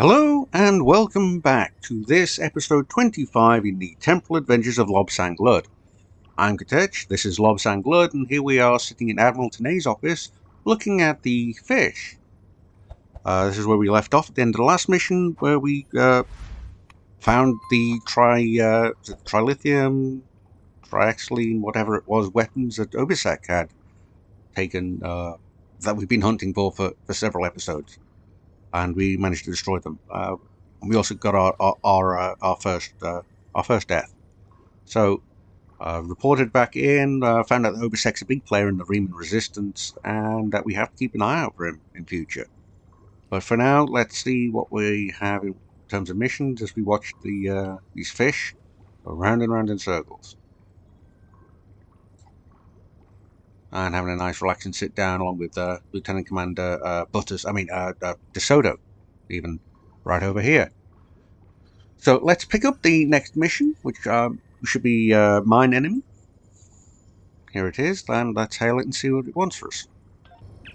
Hello and welcome back to this episode 25 in the Temporal Adventures of Lobsang Lud. I'm Katech, this is Lobsang Lud, and here we are sitting in Admiral Tenay's office looking at the fish. This is where we left off at the end of the last mission, where we found the trilithium, triaxylene, whatever it was, weapons that Obisek had taken, that we've been hunting for several episodes. And we managed to destroy them. We also got our first death. So reported back in, found out that Obisek's a big player in the Romulan Resistance, and that we have to keep an eye out for him in future. But for now, let's see what we have in terms of missions as we watch these fish go round and round in circles. And having a nice relaxing sit down along with Lieutenant Commander DeSoto, even right over here. So let's pick up the next mission, which should be Mine Enemy. Here it is, and let's hail it and see what it wants for us.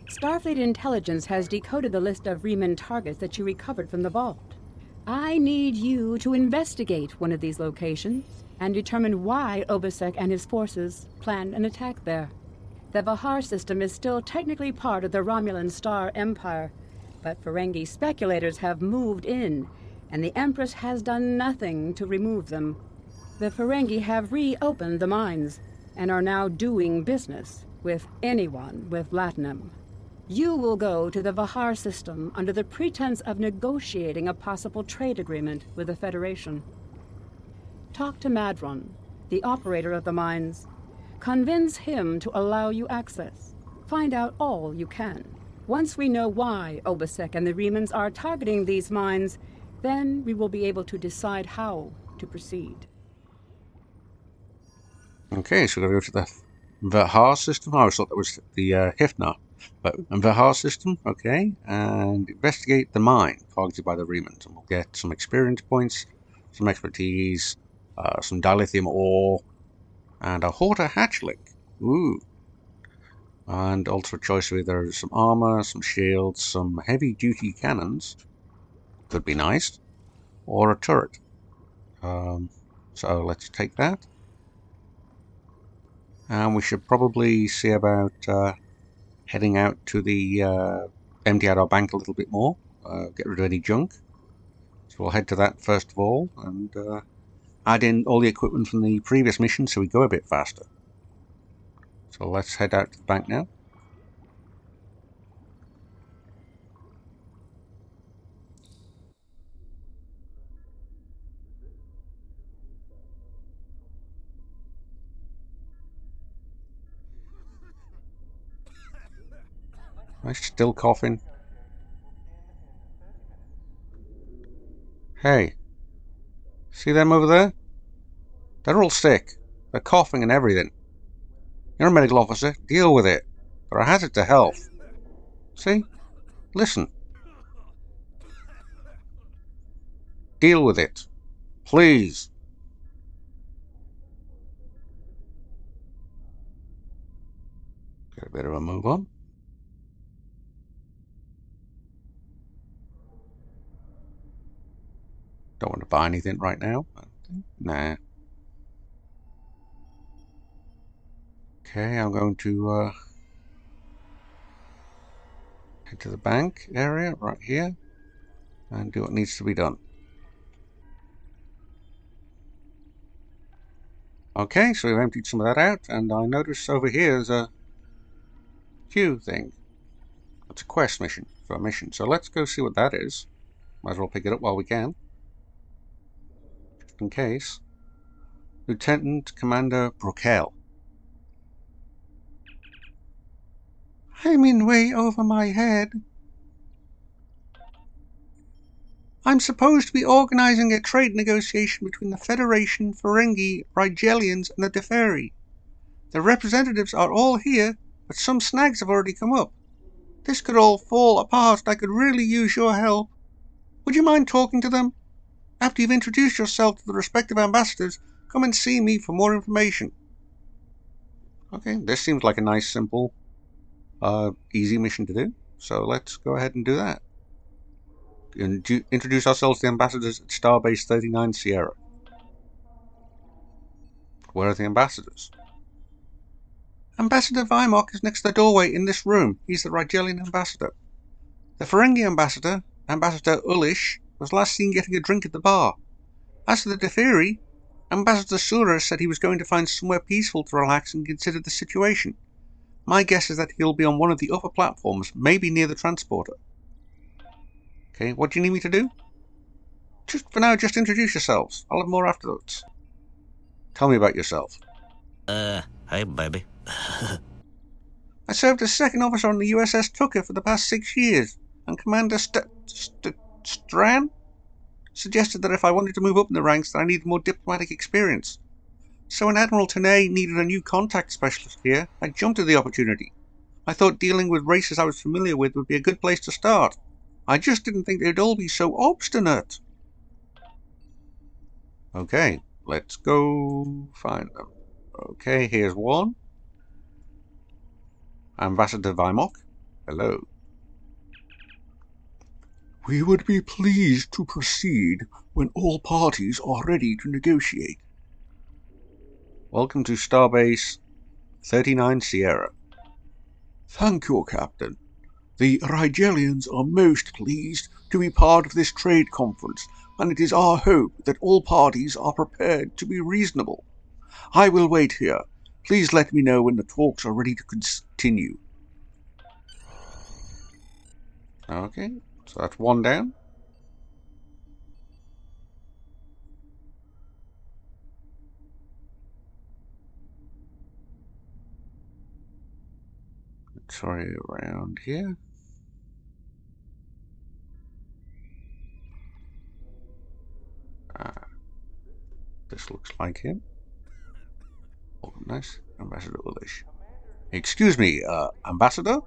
Starfleet Intelligence has decoded the list of Riemann targets that you recovered from the vault. I need you to investigate one of these locations and determine why Obisek and his forces planned an attack there. The Hifhar system is still technically part of the Romulan Star Empire, but Ferengi speculators have moved in, and the Empress has done nothing to remove them. The Ferengi have reopened the mines, and are now doing business with anyone with latinum. You will go to the Hifhar system under the pretense of negotiating a possible trade agreement with the Federation. Talk to Madran, the operator of the mines. Convince him to allow you access. Find out all you can. Once we know why Obisek and the Riemans are targeting these mines, then we will be able to decide how to proceed. Okay, so we're going to go to the Hifhar system. I always thought that was the Hifhar. But Hifhar system, okay, and investigate the mine targeted by the Riemans. And we'll get some experience points, some expertise, some dilithium ore, and a Horta hatchling. Ooh. And also a choice of either some armor, some shields, some heavy-duty cannons. Could be nice. Or a turret. So let's take that. And we should probably see about heading out to the empty out our bank a little bit more. Get rid of any junk. So we'll head to that first of all, and add in all the equipment from the previous mission so we go a bit faster. So let's head out to the bank now. Am I still coughing? Hey, see them over there? They're all sick. They're coughing and everything. You're a medical officer. Deal with it. They're a hazard to health. See? Listen. Deal with it. Please. Get a bit of a move on. Don't want to buy anything right now. Nah. Okay, I'm going to head to the bank area right here and do what needs to be done. Okay, so we've emptied some of that out, and I notice over here there's a queue thing. It's a quest mission for a mission, so let's go see what that is. Might as well pick it up while we can. Just in case. Lieutenant Commander Brokel. I'm in way over my head. I'm supposed to be organizing a trade negotiation between the Federation, Ferengi, Rigelians, and the Deferi. The representatives are all here, but some snags have already come up. This could all fall apart, and I could really use your help. Would you mind talking to them? After you've introduced yourself to the respective ambassadors, come and see me for more information. Okay, this seems like a nice, simple, easy mission to do. So let's go ahead and do that. And introduce ourselves to the ambassadors at Starbase 39 Sierra. Where are the ambassadors? Ambassador Vimok is next to the doorway in this room. He's the Rigelian ambassador. The Ferengi ambassador, Ambassador Ulish, was last seen getting a drink at the bar. As for the Defiri, Ambassador Sura said he was going to find somewhere peaceful to relax and consider the situation. My guess is that he'll be on one of the upper platforms, maybe near the transporter. Okay, what do you need me to do? For now, just introduce yourselves. I'll have more afterwards. Tell me about yourself. Hey, baby. I served as second officer on the USS Tucker for the past 6 years, and Commander Stran suggested that if I wanted to move up in the ranks, that I needed more diplomatic experience. So when Admiral Tenay needed a new contact specialist here, I jumped at the opportunity. I thought dealing with races I was familiar with would be a good place to start. I just didn't think they'd all be so obstinate. Okay, let's go find them. Okay, here's one. Ambassador Vimok. Hello. We would be pleased to proceed when all parties are ready to negotiate. Welcome to Starbase 39 Sierra. Thank you, Captain. The Rigelians are most pleased to be part of this trade conference, and it is our hope that all parties are prepared to be reasonable. I will wait here. Please let me know when the talks are ready to continue. Okay, so that's one down. Let's try around here. This looks like him. Oh, nice. Ambassador Ullish. Excuse me, Ambassador?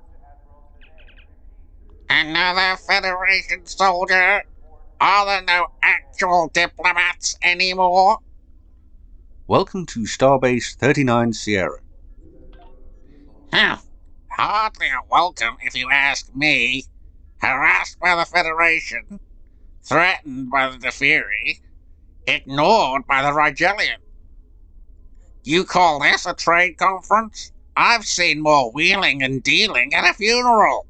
Another Federation soldier? Are there no actual diplomats anymore? Welcome to Starbase 39 Sierra. Hardly a welcome if you ask me. Harassed by the Federation, threatened by the Defiri, ignored by the Rigelian. You call this a trade conference? I've seen more wheeling and dealing at a funeral.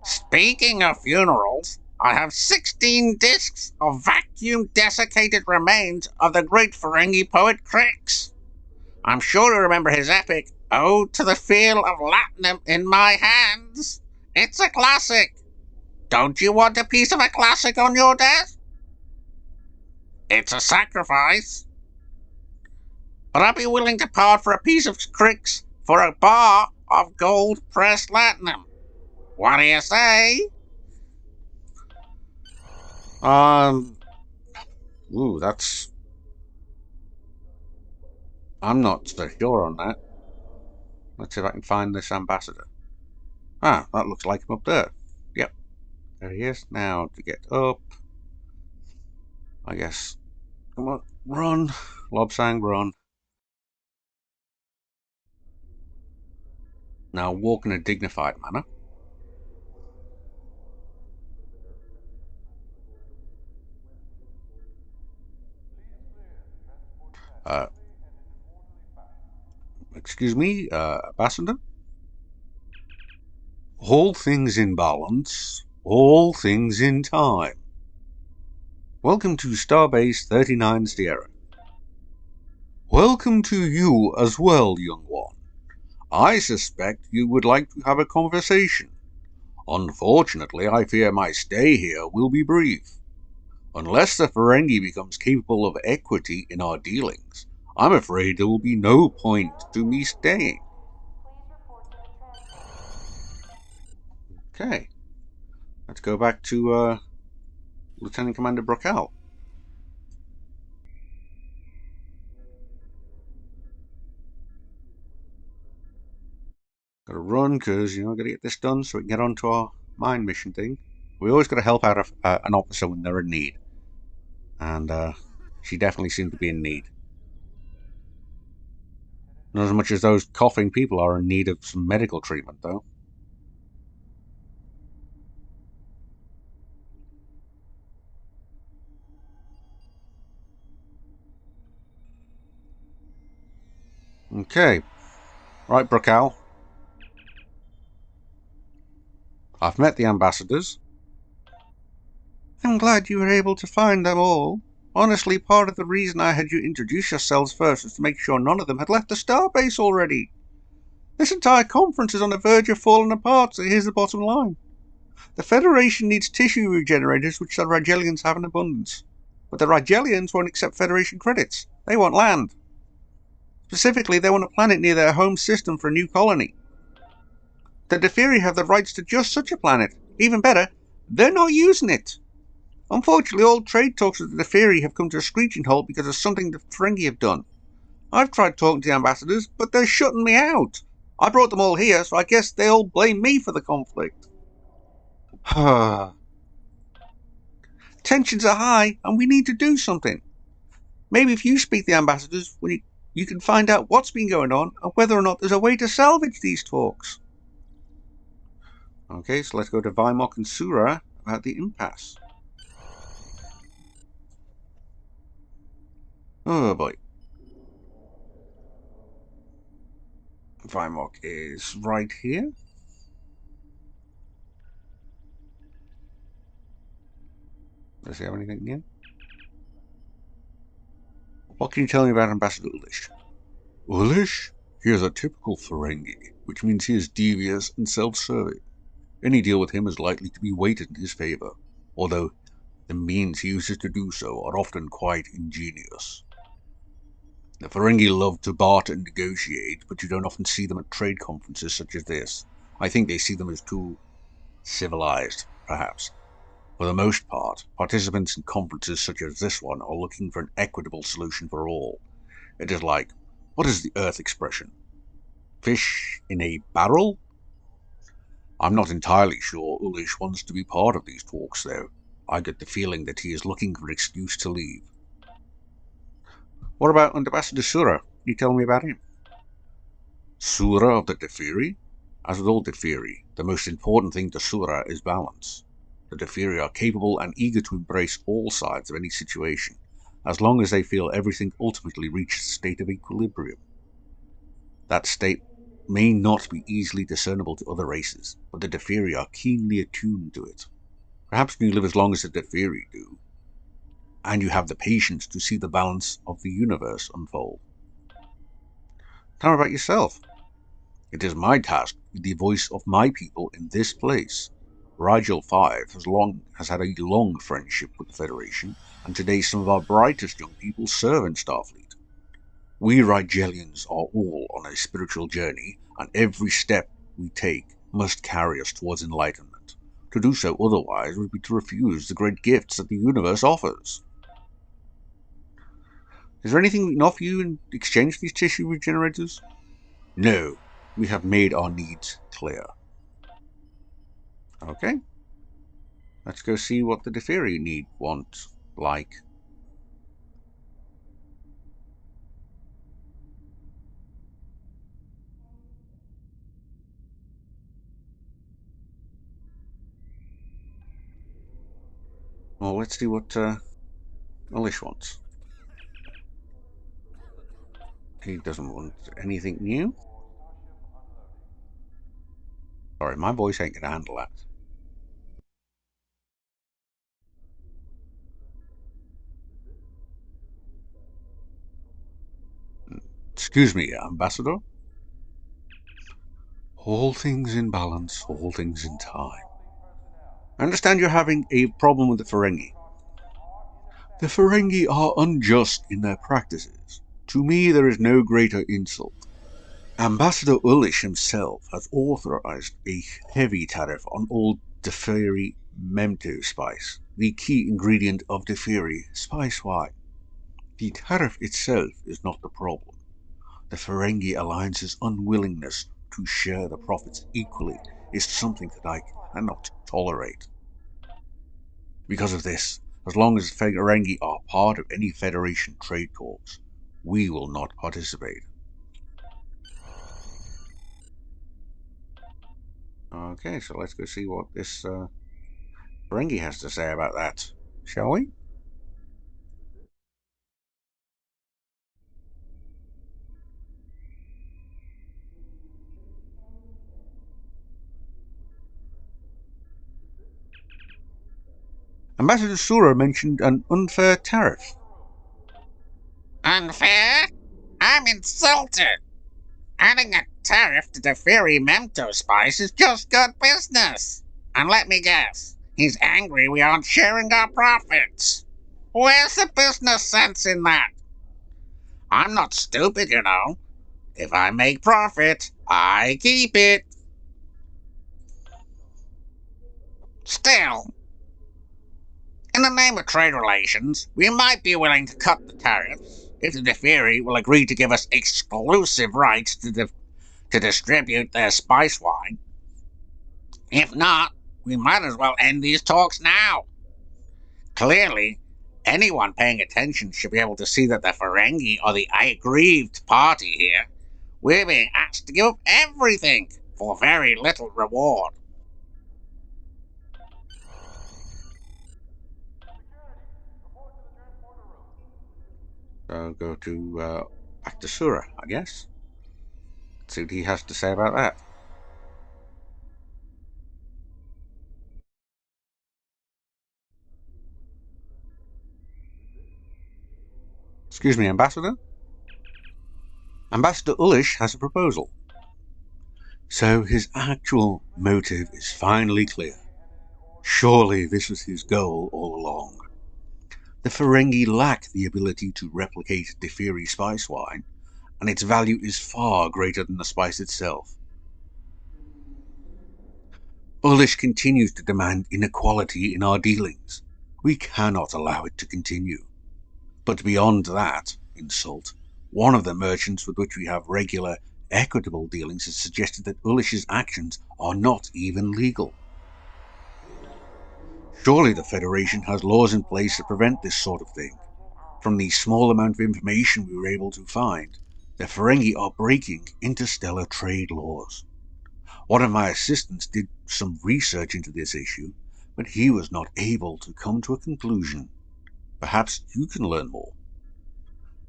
Speaking of funerals, I have 16 discs of vacuum-desiccated remains of the great Ferengi poet Krix. I'm sure you remember his epic Ode to the Feel of Latinum in My Hands. It's a classic. Don't you want a piece of a classic on your desk? It's a sacrifice. But I'd be willing to part for a piece of Krix for a bar of gold-pressed Latinum. What do you say? That's... I'm not so sure on that. Let's see if I can find this ambassador. Ah, that looks like him up there. Yep. There he is. Now, to get up... I guess... Come on, run. Lobsang, run. Now walk in a dignified manner. Excuse me, Ambassador? All things in balance, all things in time. Welcome to Starbase 39 Sierra. Welcome to you as well, young one. I suspect you would like to have a conversation. Unfortunately, I fear my stay here will be brief. Unless the Ferengi becomes capable of equity in our dealings, I'm afraid there will be no point to me staying. Okay. Let's go back to Lieutenant Commander Brockal. Gotta run, because, gotta get this done so we can get on to our mine mission thing. We always gotta help out an officer when they're in need. And, she definitely seemed to be in need. Not as much as those coughing people are in need of some medical treatment, though. Okay. Right, Brookal. I've met the ambassadors. I'm glad you were able to find them all. Honestly, part of the reason I had you introduce yourselves first was to make sure none of them had left the starbase already. This entire conference is on the verge of falling apart, so here's the bottom line. The Federation needs tissue regenerators, which the Rigelians have in abundance. But the Rigelians won't accept Federation credits. They want land. Specifically, they want a planet near their home system for a new colony. The Deferi have the rights to just such a planet. Even better, they're not using it. Unfortunately, all trade talks with the Deferi have come to a screeching halt because of something the Ferengi have done. I've tried talking to the ambassadors, but they're shutting me out. I brought them all here, so I guess they all blame me for the conflict. Tensions are high, and we need to do something. Maybe if you speak to the ambassadors, you can find out what's been going on and whether or not there's a way to salvage these talks. Okay, so let's go to Vimok and Sura about the impasse. Oh boy. Vimok is right here. Does he have anything new? What can you tell me about Ambassador Ulish? Ulish? He is a typical Ferengi, which means he is devious and self-serving. Any deal with him is likely to be weighted in his favor, although the means he uses to do so are often quite ingenious. The Ferengi love to barter and negotiate, but you don't often see them at trade conferences such as this. I think they see them as too civilized, perhaps. For the most part, participants in conferences such as this one are looking for an equitable solution for all. It is like, what is the Earth expression? Fish in a barrel? I'm not entirely sure Ulish wants to be part of these talks, though. I get the feeling that he is looking for an excuse to leave. What about Ambassador Sura? Can you tell me about him? Sura of the Deferi? As with all Deferi, the most important thing to Sura is balance. The Deferi are capable and eager to embrace all sides of any situation, as long as they feel everything ultimately reaches a state of equilibrium. That state may not be easily discernible to other races, but the Deferi are keenly attuned to it. Perhaps when you live as long as the Deferi do, and you have the patience to see the balance of the universe unfold. Tell me about yourself. It is my task to be the voice of my people in this place. Rigel 5 has had a long friendship with the Federation, and today some of our brightest young people serve in Starfleet. We Rigelians are all on a spiritual journey, and every step we take must carry us towards enlightenment. To do so otherwise would be to refuse the great gifts that the universe offers. Is there anything we can offer you in exchange for these tissue regenerators? No, we have made our needs clear. Okay. Let's go see what the Deferi want, like. Well, let's see what Alish wants. He doesn't want anything new. Sorry, my voice ain't gonna handle that. Excuse me, Ambassador. All things in balance, all things in time. I understand you're having a problem with the Ferengi. The Ferengi are unjust in their practices. To me, there is no greater insult. Ambassador Ulish himself has authorized a heavy tariff on all Deferi Memto spice, the key ingredient of Deferi spice wine. The tariff itself is not the problem. The Ferengi Alliance's unwillingness to share the profits equally is something that I cannot tolerate. Because of this, as long as the Ferengi are part of any Federation trade talks, we will not participate. Okay, so let's go see what this Ferengi has to say about that, shall we? Ambassador Sura mentioned an unfair tariff. Unfair? I'm insulted. Adding a tariff to the Fury Memto spice is just good business. And let me guess, he's angry we aren't sharing our profits. Where's the business sense in that? I'm not stupid, you know. If I make profit, I keep it. Still, in the name of trade relations, we might be willing to cut the tariffs if the Deferi will agree to give us exclusive rights to distribute their spice wine. If not, we might as well end these talks now. Clearly, anyone paying attention should be able to see that the Ferengi are the aggrieved party here. We're being asked to give up everything for very little reward. So go to back to Sura, I guess. See what he has to say about that. Excuse me, Ambassador? Ambassador Ulish has a proposal. So his actual motive is finally clear. Surely this was his goal all along. The Ferengi lack the ability to replicate Defiri spice wine, and its value is far greater than the spice itself. Ulish continues to demand inequality in our dealings. We cannot allow it to continue. But beyond that insult, one of the merchants with which we have regular, equitable dealings has suggested that Ulish's actions are not even legal. Surely the Federation has laws in place to prevent this sort of thing. From the small amount of information we were able to find, the Ferengi are breaking interstellar trade laws. One of my assistants did some research into this issue, but he was not able to come to a conclusion. Perhaps you can learn more.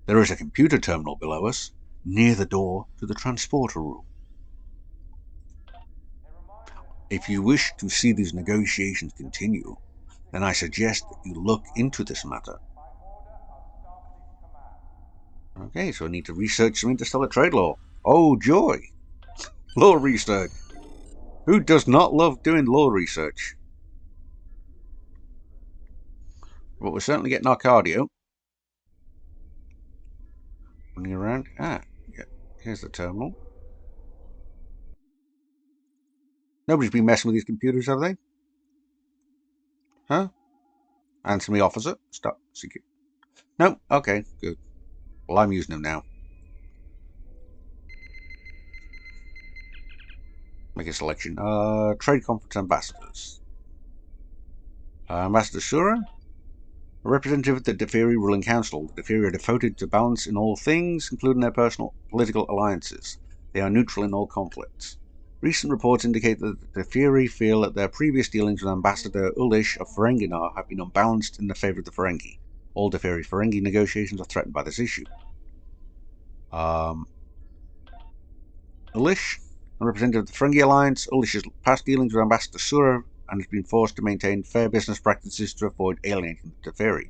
There is a computer terminal below us, near the door to the transporter room. If you wish to see these negotiations continue, then I suggest that you look into this matter. Okay, so I need to research some interstellar trade law. Oh, joy! Law research. Who does not love doing law research? But we're certainly getting our cardio. Running around. Yeah, here's the terminal. Nobody's been messing with these computers, have they? Huh? Answer me, officer. Stop. Secure. No? Okay, good. Well, I'm using them now. Make a selection. Trade Conference Ambassadors. Ambassador Sura? A representative of the Deferi ruling council. The Deferi are devoted to balance in all things, including their personal political alliances. They are neutral in all conflicts. Recent reports indicate that the Deferi feel that their previous dealings with Ambassador Ulish of Ferenginar have been unbalanced in the favor of the Ferengi. All Deferi-Ferengi negotiations are threatened by this issue. Ulish, a representative of the Ferengi Alliance, Ulish has past dealings with Ambassador Sura and has been forced to maintain fair business practices to avoid alienating the Deferi.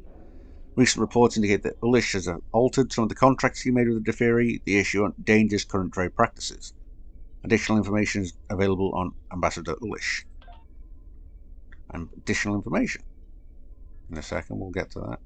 Recent reports indicate that Ulish has altered some of the contracts he made with the Deferi. The issue endangers current trade practices. Additional information is available on Ambassador Ulish. And additional information. In a second, we'll get to that.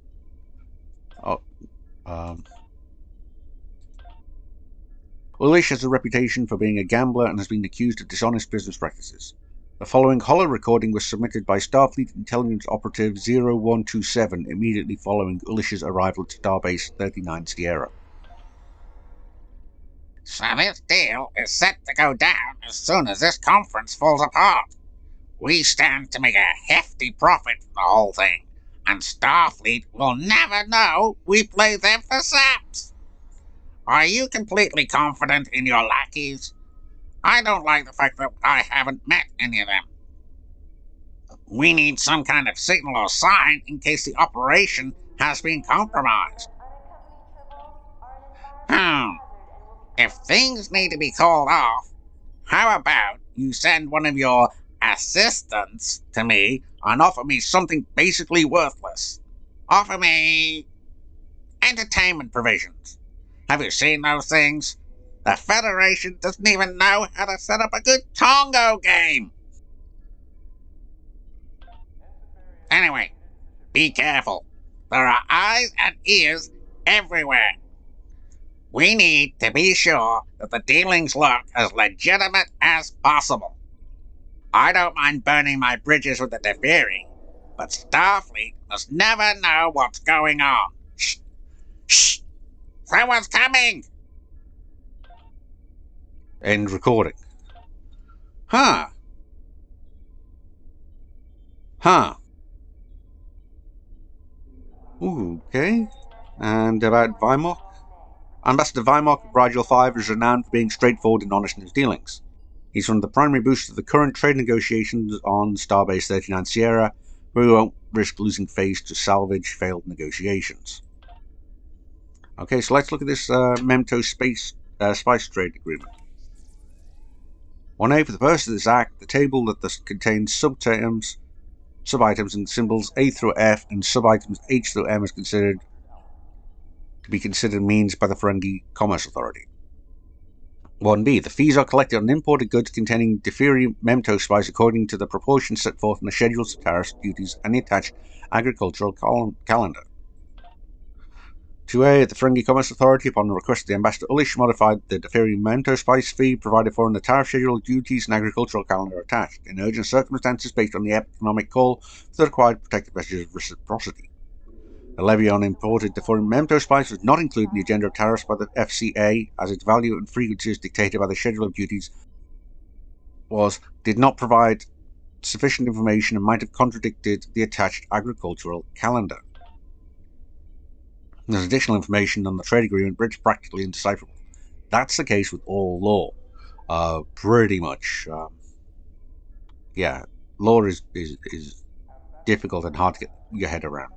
Ulish has a reputation for being a gambler and has been accused of dishonest business practices. The following holo recording was submitted by Starfleet Intelligence Operative 0127 immediately following Ulish's arrival at Starbase 39 Sierra. So this deal is set to go down as soon as this conference falls apart. We stand to make a hefty profit from the whole thing, and Starfleet will never know we play them for saps. Are you completely confident in your lackeys? I don't like the fact that I haven't met any of them. We need some kind of signal or sign in case the operation has been compromised. If things need to be called off, how about you send one of your assistance to me and offer me something basically worthless. Offer me entertainment provisions. Have you seen those things? The Federation doesn't even know how to set up a good Tongo game. Anyway, be careful. There are eyes and ears everywhere. We need to be sure that the dealings look as legitimate as possible. I don't mind burning my bridges with the Deferi, but Starfleet must never know what's going on. Shh! Shh! Someone's coming! End recording. Huh. Ooh, okay. And about Vimok? Ambassador Vimok of Rigel 5 is renowned for being straightforward and honest in his dealings. He's one of the primary boosters of the current trade negotiations on Starbase 39 Sierra, where we won't risk losing face to salvage failed negotiations. Okay, so let's look at this Memto Spice Trade Agreement. 1A, for the purpose of this act, the table that contains sub-items and symbols A through F and sub-items H through M is considered to be considered means by the Ferengi Commerce Authority. 1B, the fees are collected on imported goods containing Deferi Memto Spice according to the proportions set forth in the schedules of tariffs, duties, and the attached agricultural calendar. 2A, the Ferengi Commerce Authority, upon the request of the Ambassador Ulish, modified the Deferi Memto Spice fee provided for in the tariff schedule, duties, and agricultural calendar attached, in urgent circumstances based on the economic call for the required protective measures of reciprocity. The levy on imported Deferi Memto Spice was not included in the agenda of tariffs by the FCA, as its value and frequencies dictated by the schedule of duties did not provide sufficient information and might have contradicted the attached agricultural calendar. There's additional information on the trade agreement, but it's practically indecipherable. That's the case with all law. Pretty much. Yeah, law is difficult and hard to get your head around.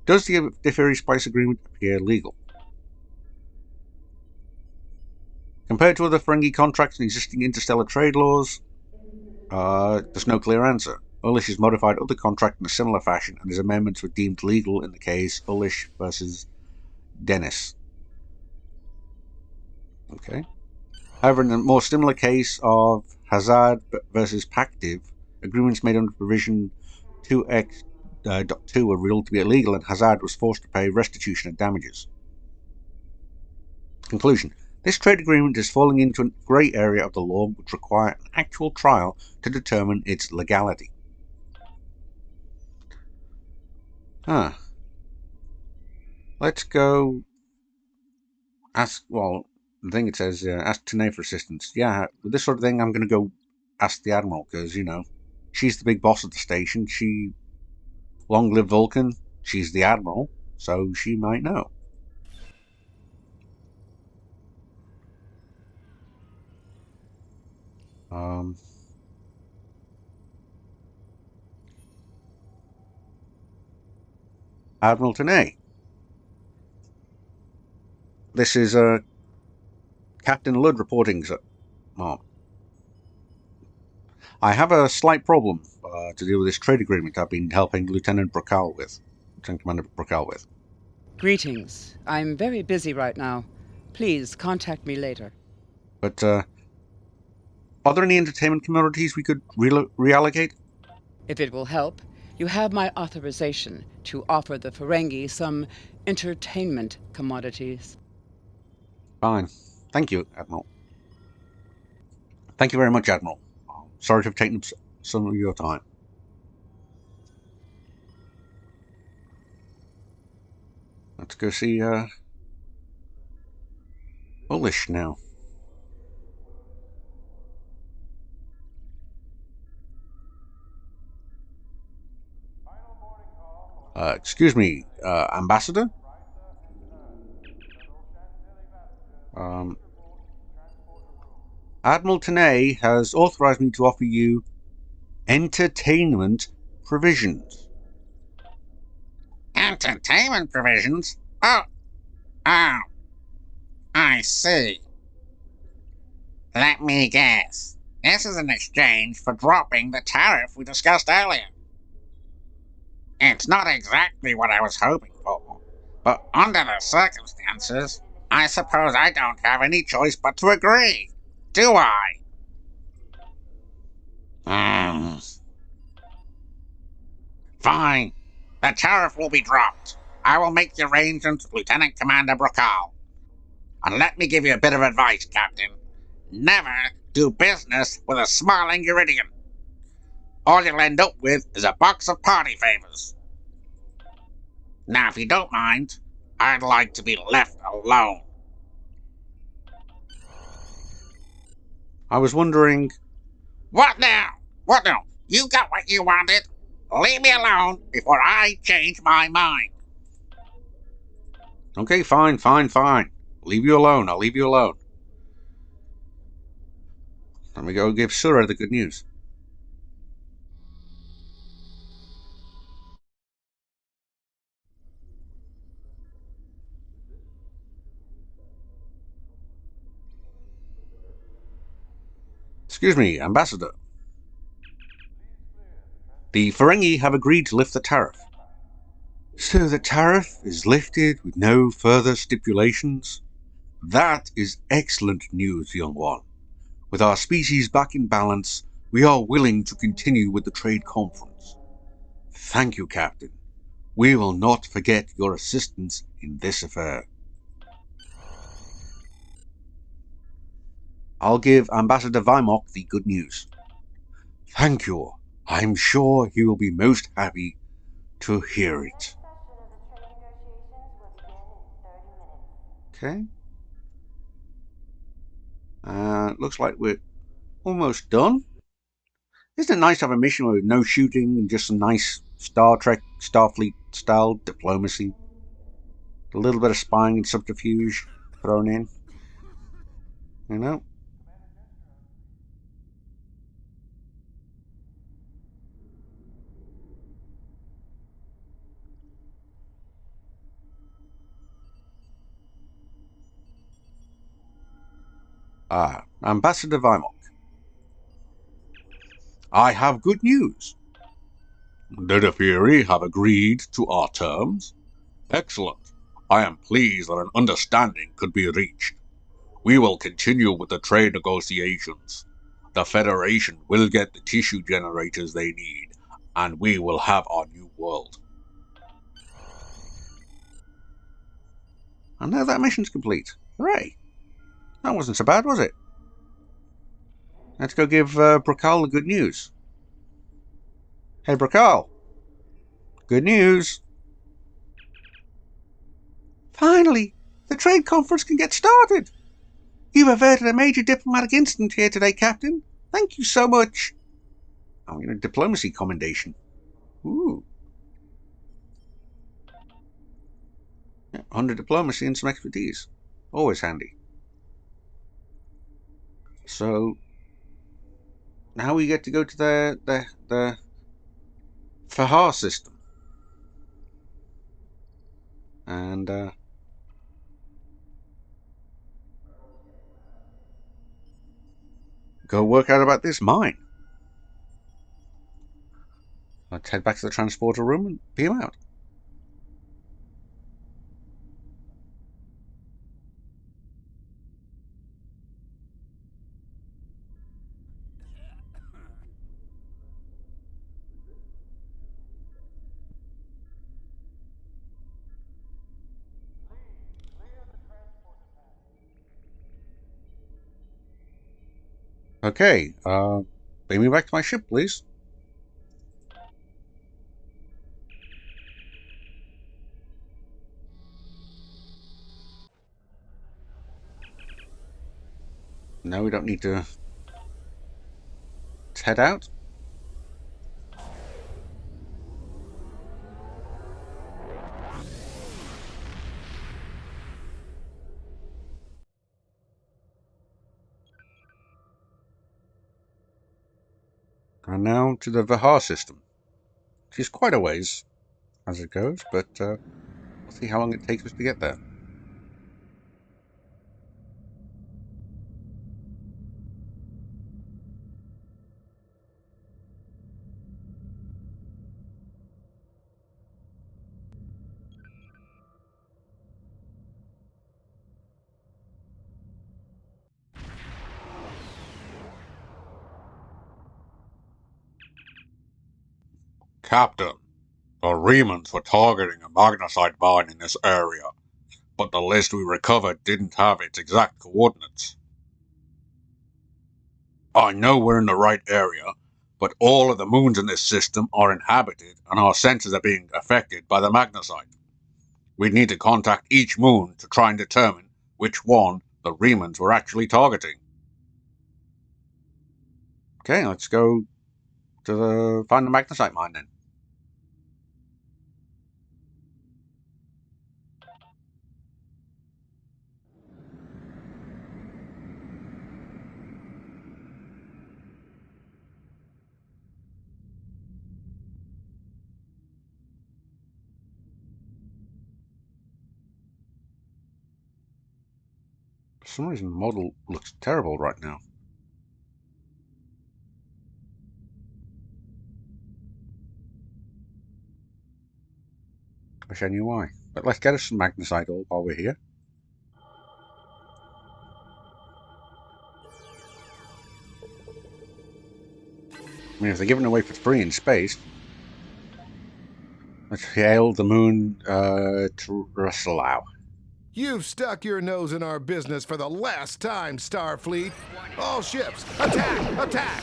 Does the Deferi Spice Agreement appear legal? Compared to other Ferengi contracts and existing interstellar trade laws, there's no clear answer. Ulish has modified other contracts in a similar fashion, and his amendments were deemed legal in the case Ulish versus Dennis. Okay. However, in a more similar case of Hazard versus Pactive, agreements made under provision 2X.2 were ruled to be illegal, and Hazard was forced to pay restitution and damages. Conclusion. This trade agreement is falling into a grey area of the law which require an actual trial to determine its legality. Let's go ask, well, the thing it says, ask Tanae for assistance. Yeah, with this sort of thing, I'm going to go ask the Admiral, because, she's the big boss of the station. Long live Vulcan, she's the Admiral, so she might know. Admiral Tanae. This is Captain Ludd reporting. I have a slight problem to deal with this trade agreement I've been helping Lieutenant Commander Brocal with. Greetings. I'm very busy right now. Please contact me later. But, are there any entertainment commodities we could reallocate? If it will help, you have my authorization to offer the Ferengi some entertainment commodities. Fine. Thank you, Admiral. Thank you very much, Admiral. Sorry to have taken up some of your time. Let's go see Ulish now. Excuse me, Ambassador? Admiral Tanae has authorized me to offer you entertainment provisions. Entertainment provisions? Oh, I see. Let me guess. This is an exchange for dropping the tariff we discussed earlier. It's not exactly what I was hoping for, but under the circumstances, I suppose I don't have any choice but to agree. Do I? Hmm. Fine. The tariff will be dropped. I will make the arrangement with Lieutenant Commander Brocal. And let me give you a bit of advice, Captain. Never do business with a smiling Iridian. All you'll end up with is a box of party favors. Now, if you don't mind, I'd like to be left alone. I was wondering... What now? What now? You got what you wanted. Leave me alone before I change my mind. Okay, fine. Leave you alone. I'll leave you alone. Let me go give Sura the good news. Excuse me, Ambassador. The Ferengi have agreed to lift the tariff. So the tariff is lifted with no further stipulations? That is excellent news, young one. With our species back in balance, we are willing to continue with the trade conference. Thank you, Captain. We will not forget your assistance in this affair. I'll give Ambassador Vimok the good news. Thank you. I'm sure he will be most happy to hear it. Okay. Looks like we're almost done. Isn't it nice to have a mission with no shooting and just some nice Star Trek, Starfleet style diplomacy? A little bit of spying and subterfuge thrown in. You know? Ambassador Vimok. I have good news. The Defiri have agreed to our terms. Excellent. I am pleased that an understanding could be reached. We will continue with the trade negotiations. The Federation will get the tissue generators they need, and we will have our new world. And now that mission's complete. Hooray! That wasn't so bad, was it? Let's go give Brocal the good news. Hey, Brocal. Good news. Finally, the trade conference can get started. You averted a major diplomatic incident here today, Captain. Thank you so much. Oh, you know, diplomacy commendation. Ooh. Yeah, 100 diplomacy and some expertise. Always handy. So, now we get to go to the Hifhar system. And, go work out about this mine. Let's head back to the transporter room and beam out. Okay, beam me back to my ship, please. No, we don't need to head out. And now to the Hifhar system, which is quite a ways as it goes, but we'll see how long it takes us to get there. Captain, the Remans were targeting a magnesite mine in this area, but the list we recovered didn't have its exact coordinates. I know we're in the right area, but all of the moons in this system are inhabited and our senses are being affected by the magnesite. We'd need to contact each moon to try and determine which one the Remans were actually targeting. Okay, let's go to find the magnesite mine then. For some reason, the model looks terrible right now. Wish I knew why. But let's get us some magnesite ore while we're here. I mean, if they're giving away for free in space, let's hail the moon to Russelau. You've stuck your nose in our business for the last time, Starfleet. All ships, attack! Attack!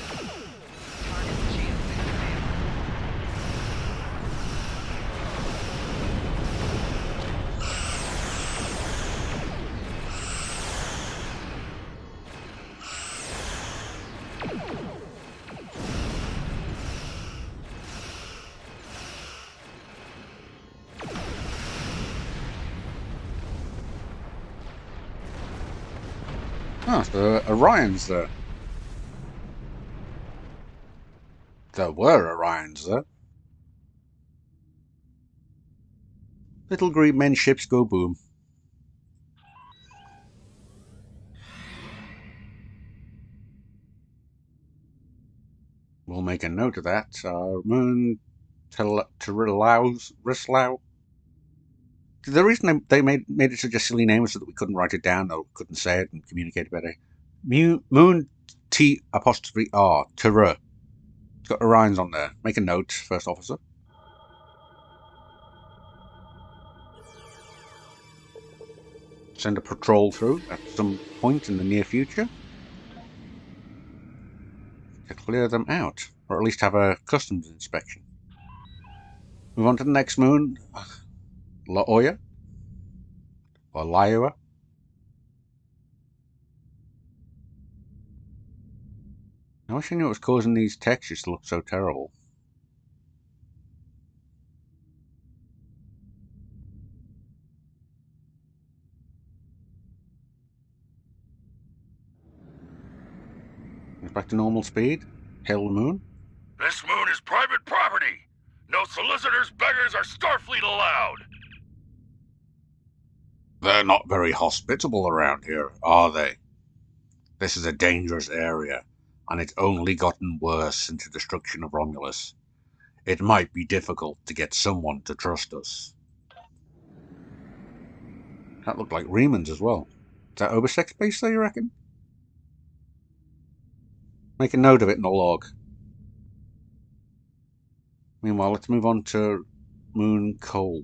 Oh, so Orion's there. There were Orions there. Little green men ships go boom. We'll make a note of that. Moon Rislau. The reason they made it such a silly name was so that we couldn't write it down or couldn't say it and communicate better. Moon T apostrophe R. Terra. It's got Orion's on there. Make a note, First Officer. Send a patrol through at some point in the near future to clear them out, or at least have a customs inspection. Move on to the next moon, La Oya, or Laiua. I wish I knew what was causing these textures to look so terrible. It's back to normal speed. Hail the moon. This moon is private property. No solicitors, beggars, or Starfleet allowed. They're not very hospitable around here, are they? This is a dangerous area, and it's only gotten worse since the destruction of Romulus. It might be difficult to get someone to trust us. That looked like Remans as well. Is that Obisek base there, you reckon? Make a note of it in the log. Meanwhile, let's move on to Moon Coal.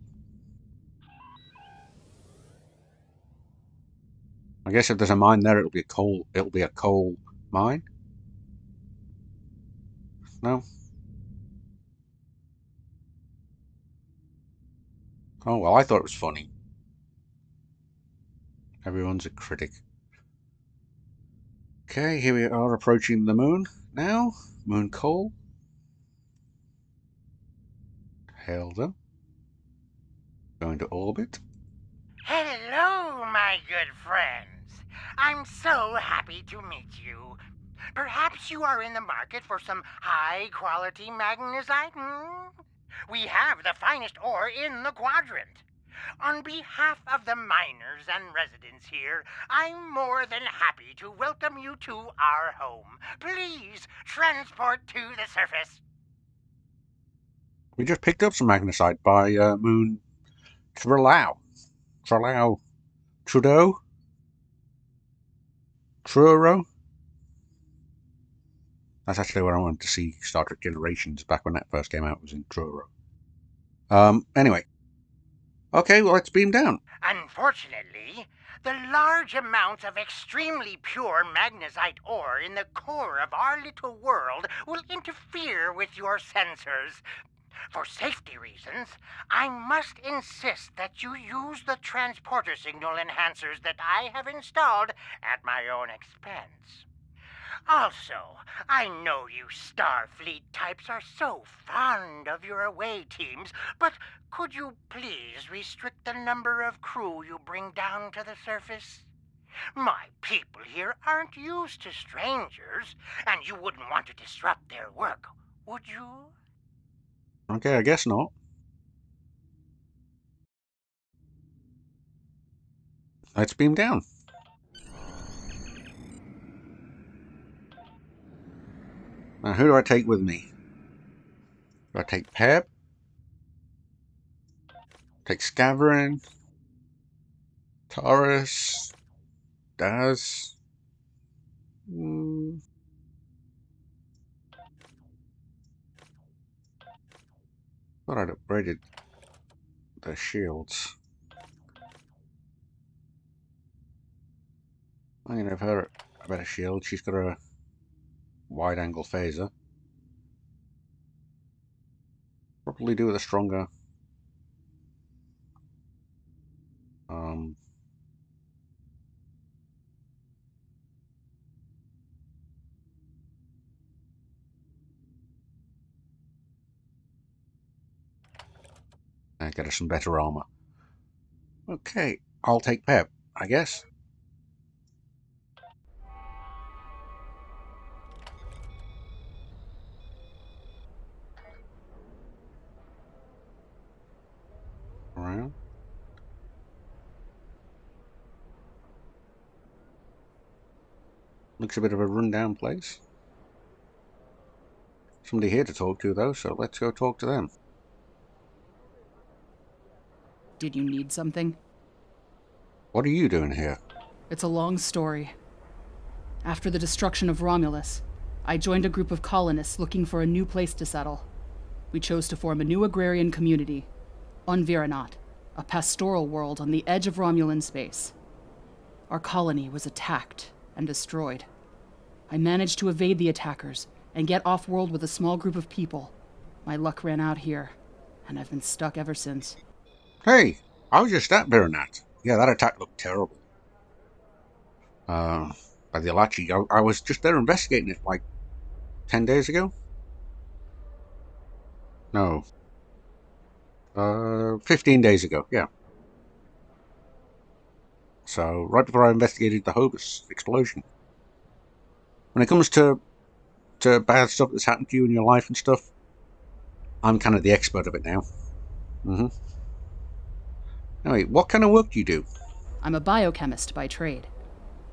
I guess if there's a mine there, it'll be a coal mine. No? Oh well, I thought it was funny. Everyone's a critic. Okay, here we are approaching the moon now. Moon Coal. Hail them. Going to orbit. Hello, my good friends. I'm so happy to meet you. Perhaps you are in the market for some high-quality magnesite? We have the finest ore in the quadrant. On behalf of the miners and residents here, I'm more than happy to welcome you to our home. Please transport to the surface. We just picked up some magnesite by Moon Trudeau. That's actually where I wanted to see Star Trek Generations back when that first came out. It was in Truro. Anyway. Okay, well, let's beam down. Unfortunately, the large amounts of extremely pure magnesite ore in the core of our little world will interfere with your sensors. For safety reasons, I must insist that you use the transporter signal enhancers that I have installed at my own expense. Also, I know you Starfleet types are so fond of your away teams, but could you please restrict the number of crew you bring down to the surface? My people here aren't used to strangers, and you wouldn't want to disrupt their work, would you? Okay, I guess not. Let's beam down. Now, who do I take with me? Do I take Pep? Take Scaverin? Taurus? Daz? Thought I'd upgraded the shields. I'm gonna have her a better shield. She's got a wide angle phaser. Probably do with a stronger. And get her some better armor. Okay, I'll take Pep, I guess. Around. Looks a bit of a rundown place. Somebody here to talk to, though, so let's go talk to them. Did you need something? What are you doing here? It's a long story. After the destruction of Romulus, I joined a group of colonists looking for a new place to settle. We chose to form a new agrarian community, on Viranat, a pastoral world on the edge of Romulan space. Our colony was attacked and destroyed. I managed to evade the attackers and get off-world with a small group of people. My luck ran out here, and I've been stuck ever since. Hey, I was just at Viranat. Yeah, that attack looked terrible. By the Alachi. I was just there investigating it like 10 days ago? No. 15 days ago, yeah. So, right before I investigated the Hobus explosion. When it comes to bad stuff that's happened to you in your life and stuff, I'm kind of the expert of it now. Anyway, what kind of work do you do? I'm a biochemist by trade.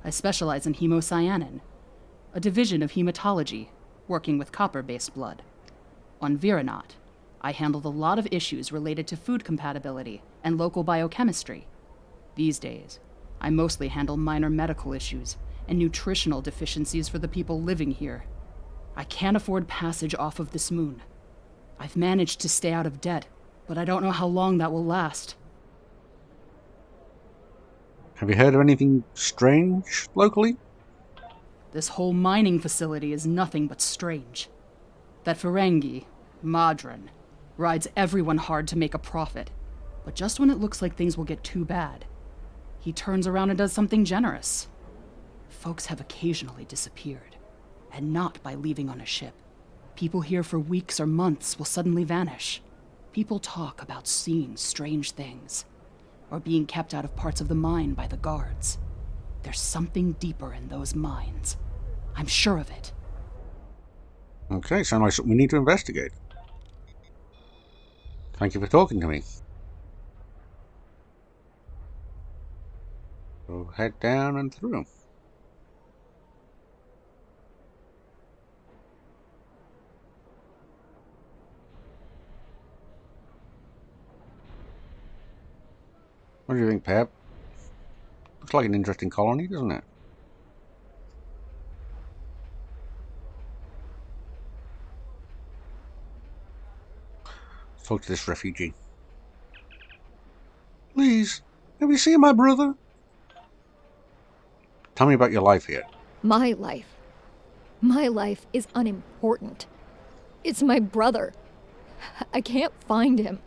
I specialize in hemocyanin, a division of hematology, working with copper-based blood. On Viranat, I handled a lot of issues related to food compatibility and local biochemistry. These days, I mostly handle minor medical issues and nutritional deficiencies for the people living here. I can't afford passage off of this moon. I've managed to stay out of debt, but I don't know how long that will last. Have you heard of anything strange locally? This whole mining facility is nothing but strange. That Ferengi, Madran, rides everyone hard to make a profit, but just when it looks like things will get too bad, he turns around and does something generous. Folks have occasionally disappeared, and not by leaving on a ship. People here for weeks or months will suddenly vanish. People talk about seeing strange things, or being kept out of parts of the mine by the guards. There's something deeper in those mines. I'm sure of it. Okay, sounds like something we need to investigate. Thank you for talking to me. So head down and through. What do you think, Pep? Looks like an interesting colony, doesn't it? Talk to this refugee. Please, have you seen my brother? Tell me about your life here. My life. My life is unimportant. It's my brother. I can't find him.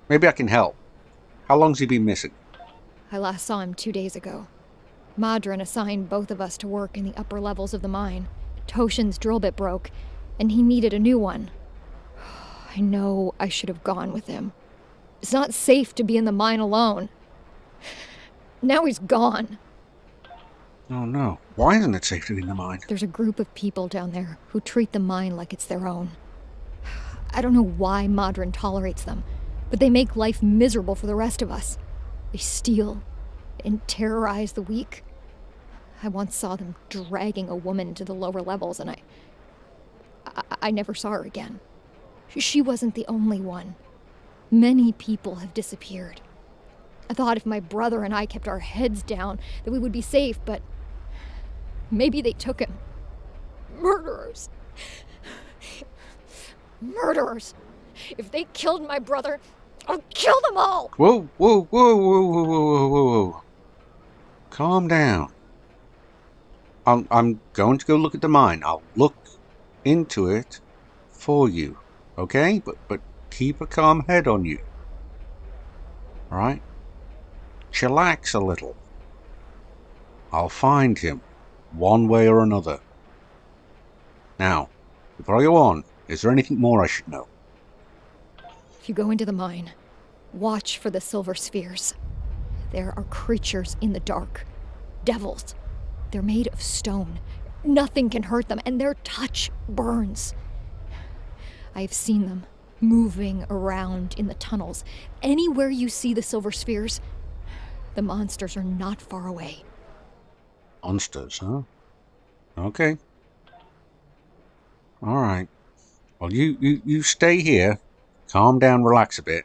Maybe I can help. How long's he been missing? I last saw him 2 days ago. Madran assigned both of us to work in the upper levels of the mine. Toshin's drill bit broke, and he needed a new one. I know I should have gone with him. It's not safe to be in the mine alone. Now he's gone. Oh no. Why isn't it safe to be in the mine? There's a group of people down there who treat the mine like it's their own. I don't know why Madran tolerates them, but they make life miserable for the rest of us. They steal and terrorize the weak. I once saw them dragging a woman to the lower levels, and I never saw her again. She wasn't the only one. Many people have disappeared. I thought if my brother and I kept our heads down that we would be safe, but maybe they took him. Murderers. Murderers. If they killed my brother, I'll kill them all! Whoa, whoa, whoa, whoa, whoa, whoa, whoa, whoa. Calm down. I'm going to go look at the mine. I'll look into it for you, okay? But keep a calm head on you. Alright? Chillax a little. I'll find him, one way or another. Now, before I go on, is there anything more I should know? If you go into the mine, watch for the silver spheres. There are creatures in the dark. Devils. They're made of stone. Nothing can hurt them, and their touch burns. I've seen them moving around in the tunnels. Anywhere you see the silver spheres, the monsters are not far away. Monsters, huh? Okay. Alright. Well, you stay here. Calm down, relax a bit.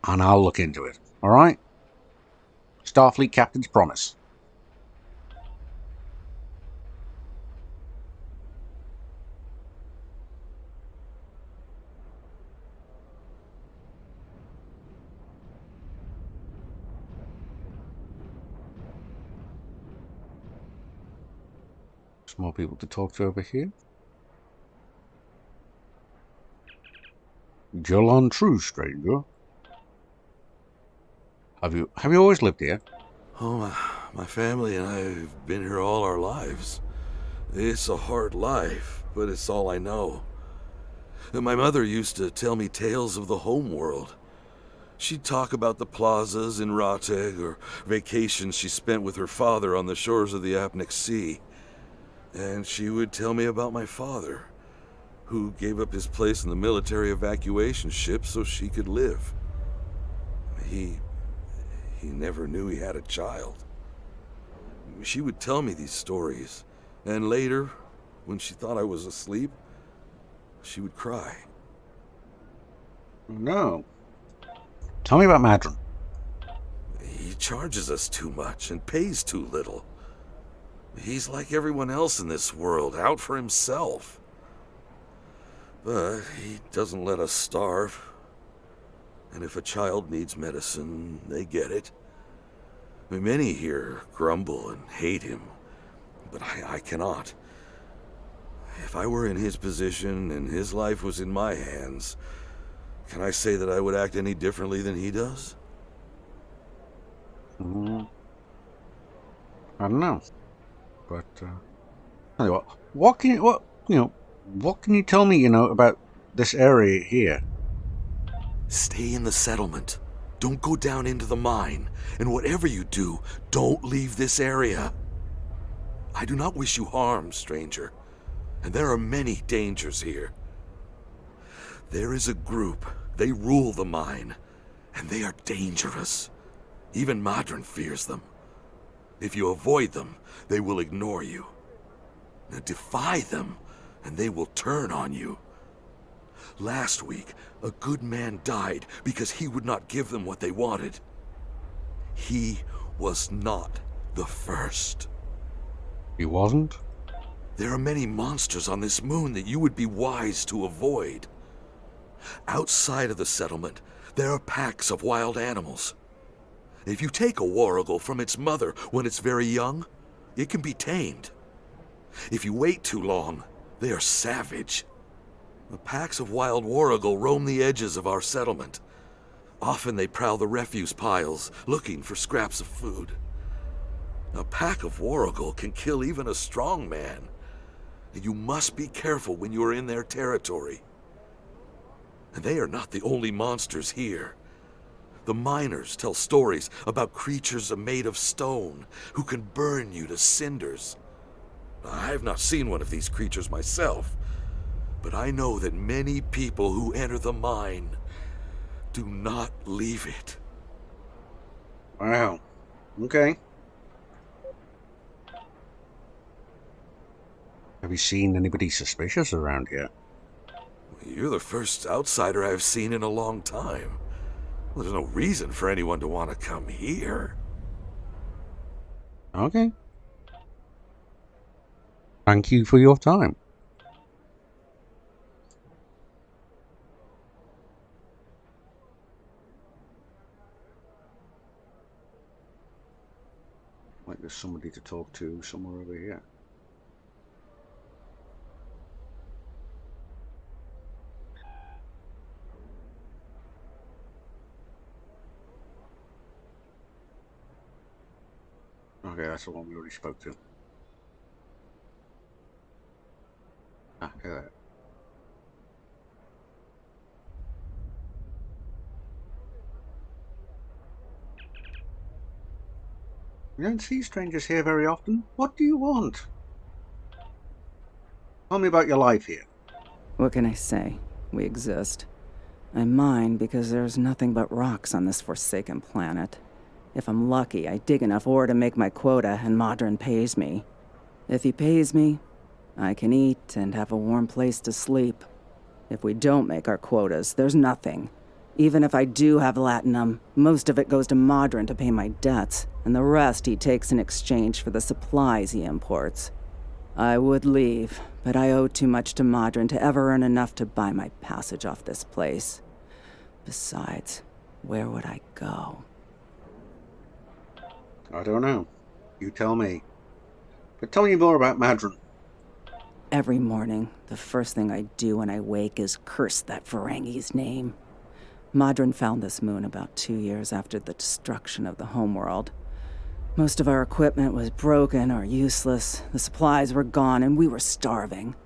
And I'll look into it. Alright? Starfleet Captain's promise. More people to talk to over here. Jolan True, stranger. Have you always lived here? Oh, my family and I have been here all our lives. It's a hard life, but it's all I know. My mother used to tell me tales of the home world. She'd talk about the plazas in Rateg or vacations she spent with her father on the shores of the Apnic Sea. And she would tell me about my father, who gave up his place in the military evacuation ship so she could live. He never knew he had a child. She would tell me these stories, and later, when she thought I was asleep, she would cry. No. Tell me about Madran. He charges us too much and pays too little. He's like everyone else in this world, out for himself. But he doesn't let us starve. And if a child needs medicine, they get it. Many here grumble and hate him, but I cannot. If I were in his position and his life was in my hands, can I say that I would act any differently than he does? I don't know. But anyway, what can you tell me, about this area here? Stay in the settlement. Don't go down into the mine. And whatever you do, don't leave this area. I do not wish you harm, stranger. And there are many dangers here. There is a group. They rule the mine. And they are dangerous. Even Madran fears them. If you avoid them, they will ignore you. Now defy them, and they will turn on you. Last week, a good man died because he would not give them what they wanted. He was not the first. He wasn't? There are many monsters on this moon that you would be wise to avoid. Outside of the settlement, there are packs of wild animals. If you take a warrigal from its mother when it's very young, it can be tamed. If you wait too long, they are savage. The packs of wild warrigal roam the edges of our settlement. Often they prowl the refuse piles, looking for scraps of food. A pack of warrigal can kill even a strong man. And you must be careful when you are in their territory. And they are not the only monsters here. The miners tell stories about creatures made of stone who can burn you to cinders. I have not seen one of these creatures myself, but I know that many people who enter the mine do not leave it. Wow. Okay. Have you seen anybody suspicious around here? You're the first outsider I've seen in a long time. There's no reason for anyone to want to come here. Okay. Thank you for your time. Like there's somebody to talk to somewhere over here. Okay, that's the one we already spoke to. Ah, okay there. You don't see strangers here very often. What do you want? Tell me about your life here. What can I say? We exist. I mine because there's nothing but rocks on this forsaken planet. If I'm lucky, I dig enough ore to make my quota and Madran pays me. If he pays me, I can eat and have a warm place to sleep. If we don't make our quotas, there's nothing. Even if I do have latinum, most of it goes to Madran to pay my debts, and the rest he takes in exchange for the supplies he imports. I would leave, but I owe too much to Madran to ever earn enough to buy my passage off this place. Besides, where would I go? I don't know. You tell me. But tell me more about Madran. Every morning, the first thing I do when I wake is curse that Ferengi's name. Madran found this moon about 2 years after the destruction of the homeworld. Most of our equipment was broken or useless, the supplies were gone, and we were starving.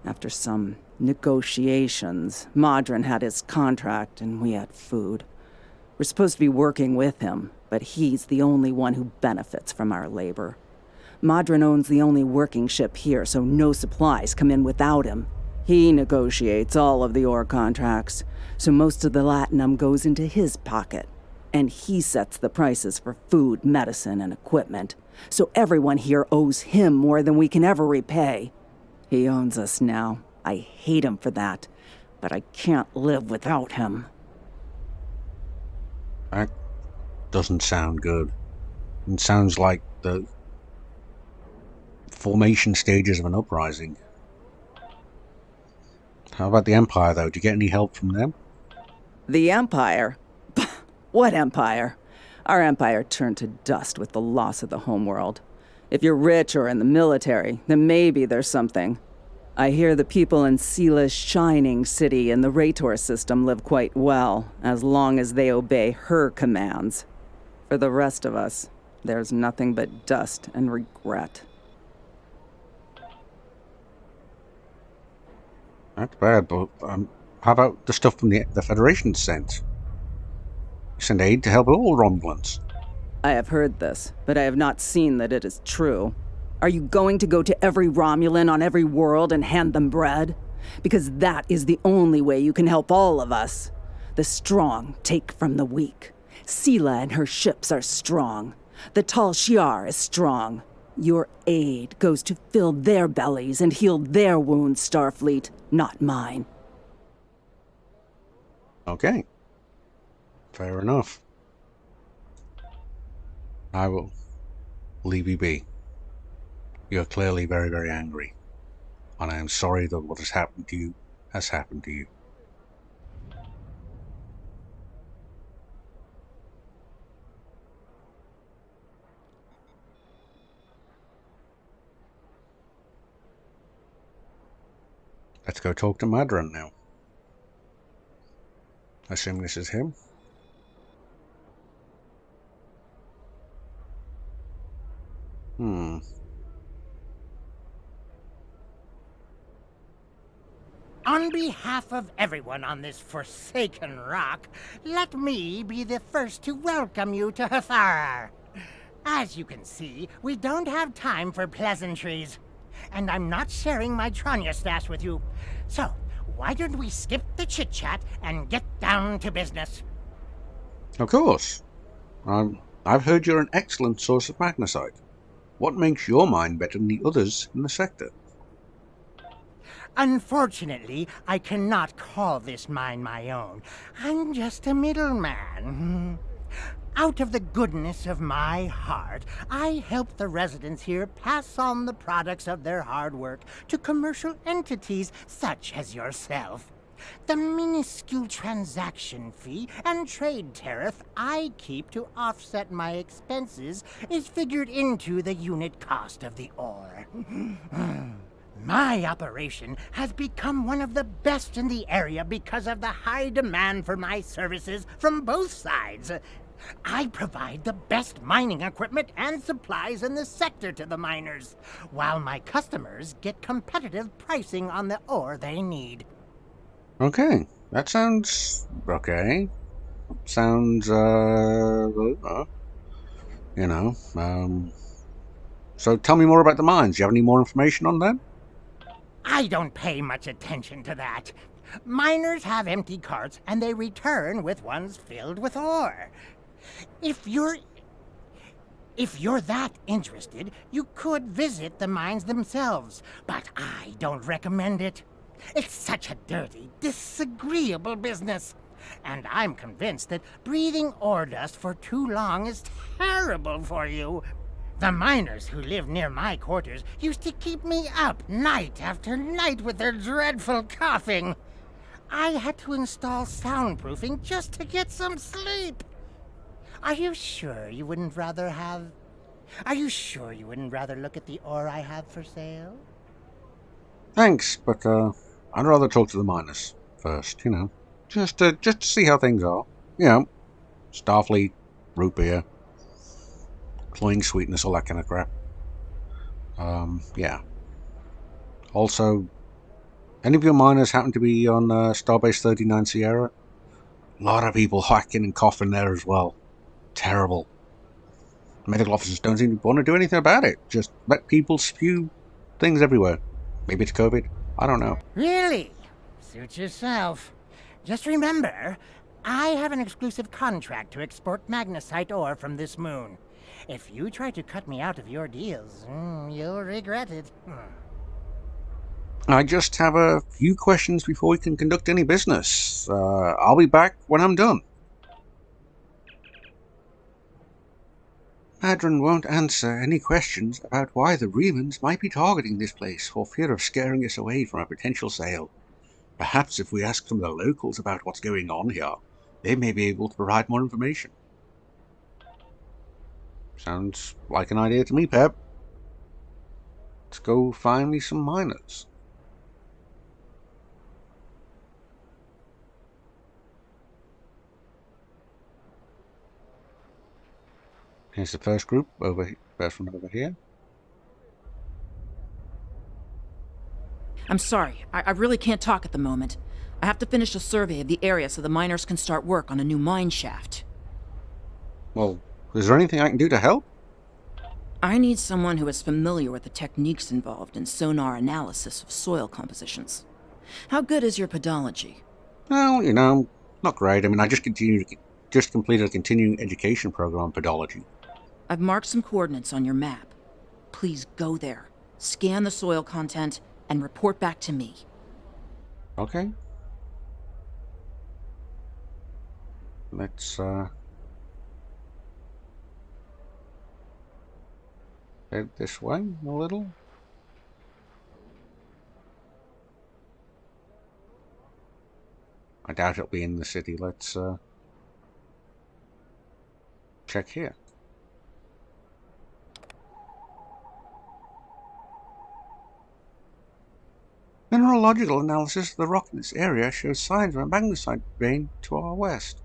After some negotiations, Madran had his contract and we had food. We're supposed to be working with him, but he's the only one who benefits from our labor. Madran owns the only working ship here, so no supplies come in without him. He negotiates all of the ore contracts, so most of the latinum goes into his pocket. And he sets the prices for food, medicine, and equipment, so everyone here owes him more than we can ever repay. He owns us now. I hate him for that, but I can't live without him. That doesn't sound good. It sounds like the formation stages of an uprising. How about the Empire, though? Do you get any help from them? The Empire? What Empire? Our Empire turned to dust with the loss of the homeworld. If you're rich or in the military, then maybe there's something. I hear the people in Sila's shining city and the Rator system live quite well, as long as they obey her commands. For the rest of us, there's nothing but dust and regret. That's bad, but how about the stuff from the Federation sent? You send aid to help all Romulans. I have heard this, but I have not seen that it is true. Are you going to go to every Romulan on every world and hand them bread? Because that is the only way you can help all of us. The strong take from the weak. Sila and her ships are strong. The Tal Shiar is strong. Your aid goes to fill their bellies and heal their wounds, Starfleet, not mine. Okay. Fair enough. I will leave you be. You're clearly very, very angry. And I am sorry that what has happened to you has happened to you. Let's go talk to Madran now. Assuming this is him. On behalf of everyone on this forsaken rock, let me be the first to welcome you to Hifhar. As you can see, we don't have time for pleasantries. And I'm not sharing my Tranya stash with you. So, why don't we skip the chit-chat and get down to business? Of course. I've heard you're an excellent source of magnesite. What makes your mine better than the others in the sector? Unfortunately, I cannot call this mine my own. I'm just a middleman. Out of the goodness of my heart, I help the residents here pass on the products of their hard work to commercial entities such as yourself. The minuscule transaction fee and trade tariff I keep to offset my expenses is figured into the unit cost of the ore. My operation has become one of the best in the area because of the high demand for my services from both sides. I provide the best mining equipment and supplies in the sector to the miners, while my customers get competitive pricing on the ore they need. Okay, that sounds okay. Sounds, so tell me more about the mines. Do you have any more information on them? I don't pay much attention to that. Miners have empty carts and they return with ones filled with ore. If you're that interested, you could visit the mines themselves, but I don't recommend it. It's such a dirty, disagreeable business. And I'm convinced that breathing ore dust for too long is terrible for you. The miners who live near my quarters used to keep me up night after night with their dreadful coughing. I had to install soundproofing just to get some sleep. Are you sure you wouldn't rather look at the ore I have for sale? Thanks, but I'd rather talk to the miners first, just to see how things are. Starfleet, root beer, cloying sweetness, all that kind of crap. Yeah. Also, any of your miners happen to be on Starbase 39 Sierra? A lot of people hacking and coughing there as well. Terrible. Medical officers don't seem to want to do anything about it. Just let people spew things everywhere. Maybe it's COVID. I don't know. Really? Suit yourself. Just remember, I have an exclusive contract to export magnesite ore from this moon. If you try to cut me out of your deals, you'll regret it. I just have a few questions before we can conduct any business. I'll be back when I'm done. Madran won't answer any questions about why the Remans might be targeting this place for fear of scaring us away from a potential sale. Perhaps if we ask some of the locals about what's going on here, they may be able to provide more information. Sounds like an idea to me, Pep. Let's go find me some miners. Here's the first group, first one over here. I'm sorry, I really can't talk at the moment. I have to finish a survey of the area so the miners can start work on a new mine shaft. Well, is there anything I can do to help? I need someone who is familiar with the techniques involved in sonar analysis of soil compositions. How good is your podology? Well, not great. I mean, I just completed a continuing education program on podology. I've marked some coordinates on your map. Please go there, scan the soil content, and report back to me. Okay. Let's head this way a little. I doubt it'll be in the city. Let's check here. Mineralogical analysis of the rock in this area shows signs of a magnesite vein to our west.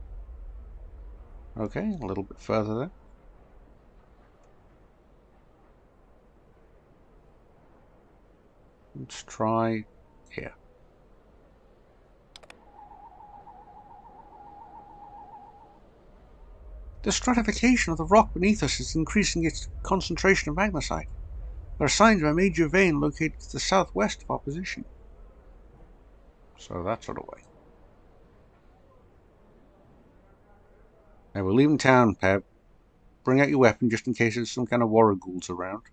Okay, a little bit further there. Let's try here. The stratification of the rock beneath us is increasing its concentration of magnesite. There are signs of a major vein located to the southwest of our position. So that sort of way. Now we're leaving town, Peb. Bring out your weapon just in case there's some kind of warrior ghouls around.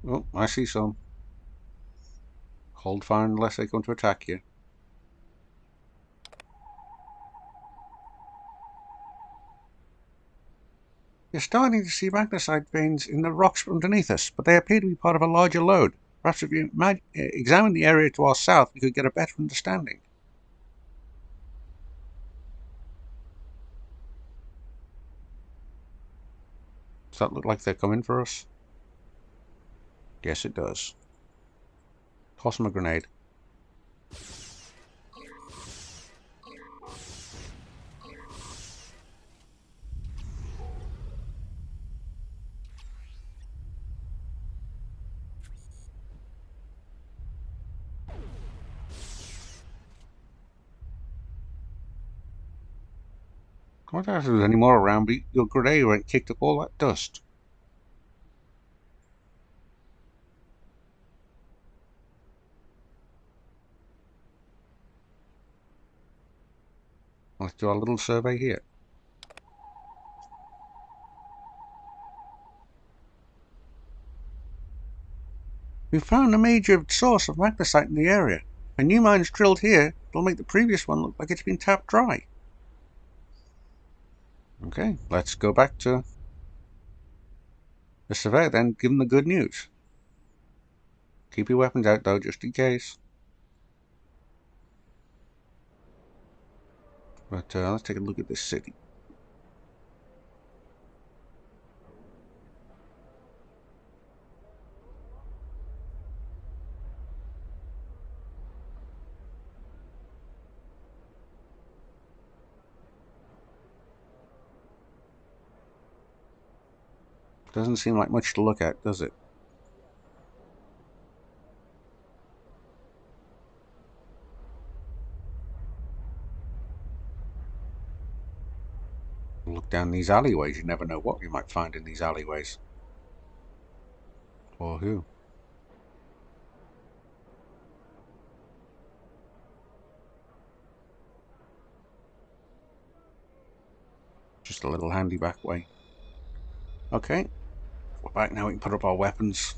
Oh, I see some. Hold fire unless they come to attack you. You're starting to see magnesite veins in the rocks underneath us, but they appear to be part of a larger lode. Perhaps if you examine the area to our south, we could get a better understanding. Does that look like they're coming for us? Yes, it does. Toss them a grenade. I wonder if there's any more around, but your grenade went kicked up all that dust. Let's do our little survey here. We found a major source of magnesite in the area. If a new mine's drilled here, it'll make the previous one look like it's been tapped dry. Okay, let's go back to the surveyor then, give him the good news. Keep your weapons out though, just in case. But let's take a look at this city. Doesn't seem like much to look at, does it? Look down these alleyways, you never know what you might find in these alleyways. Or who. Just a little handy back way. Okay, we're back now, we can put up our weapons.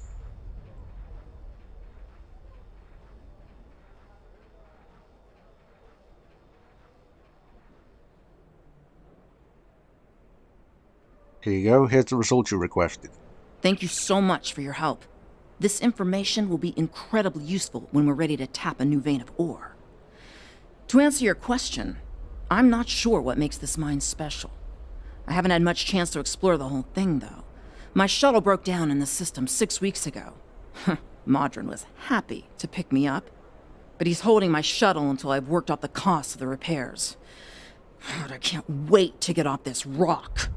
Here you go, here's the result you requested. Thank you so much for your help. This information will be incredibly useful when we're ready to tap a new vein of ore. To answer your question, I'm not sure what makes this mine special. I haven't had much chance to explore the whole thing, though. My shuttle broke down in the system 6 weeks ago. Madran was happy to pick me up, but he's holding my shuttle until I've worked out the costs of the repairs. God, I can't wait to get off this rock.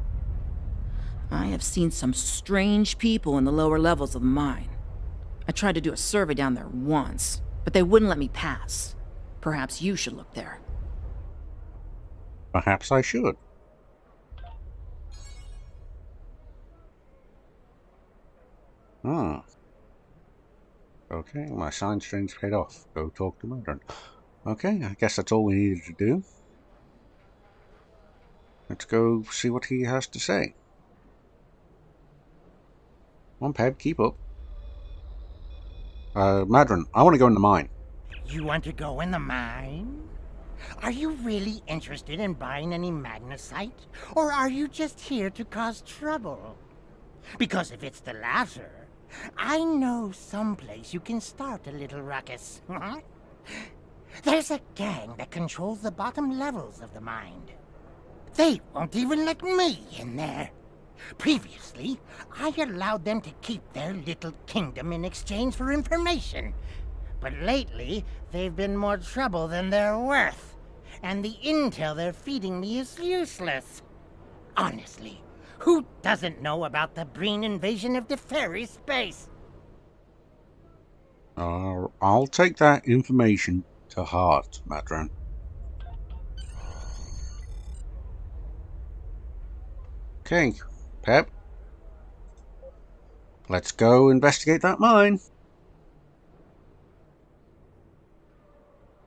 I have seen some strange people in the lower levels of the mine. I tried to do a survey down there once, but they wouldn't let me pass. Perhaps you should look there. Perhaps I should. Okay, my science train's paid off. Go talk to Madran. Okay, I guess that's all we needed to do. Let's go see what he has to say. Come on, Peb, keep up. Madran, I want to go in the mine. You want to go in the mine? Are you really interested in buying any magnesite? Or are you just here to cause trouble? Because if it's the latter, I know someplace you can start a little ruckus. There's a gang that controls the bottom levels of the mine. They won't even let me in there. Previously, I allowed them to keep their little kingdom in exchange for information. But lately, they've been more trouble than they're worth. And the intel they're feeding me is useless. Honestly, who doesn't know about the Breen invasion of the fairy space? I'll take that information to heart, Madran. Okay, Pep. Let's go investigate that mine.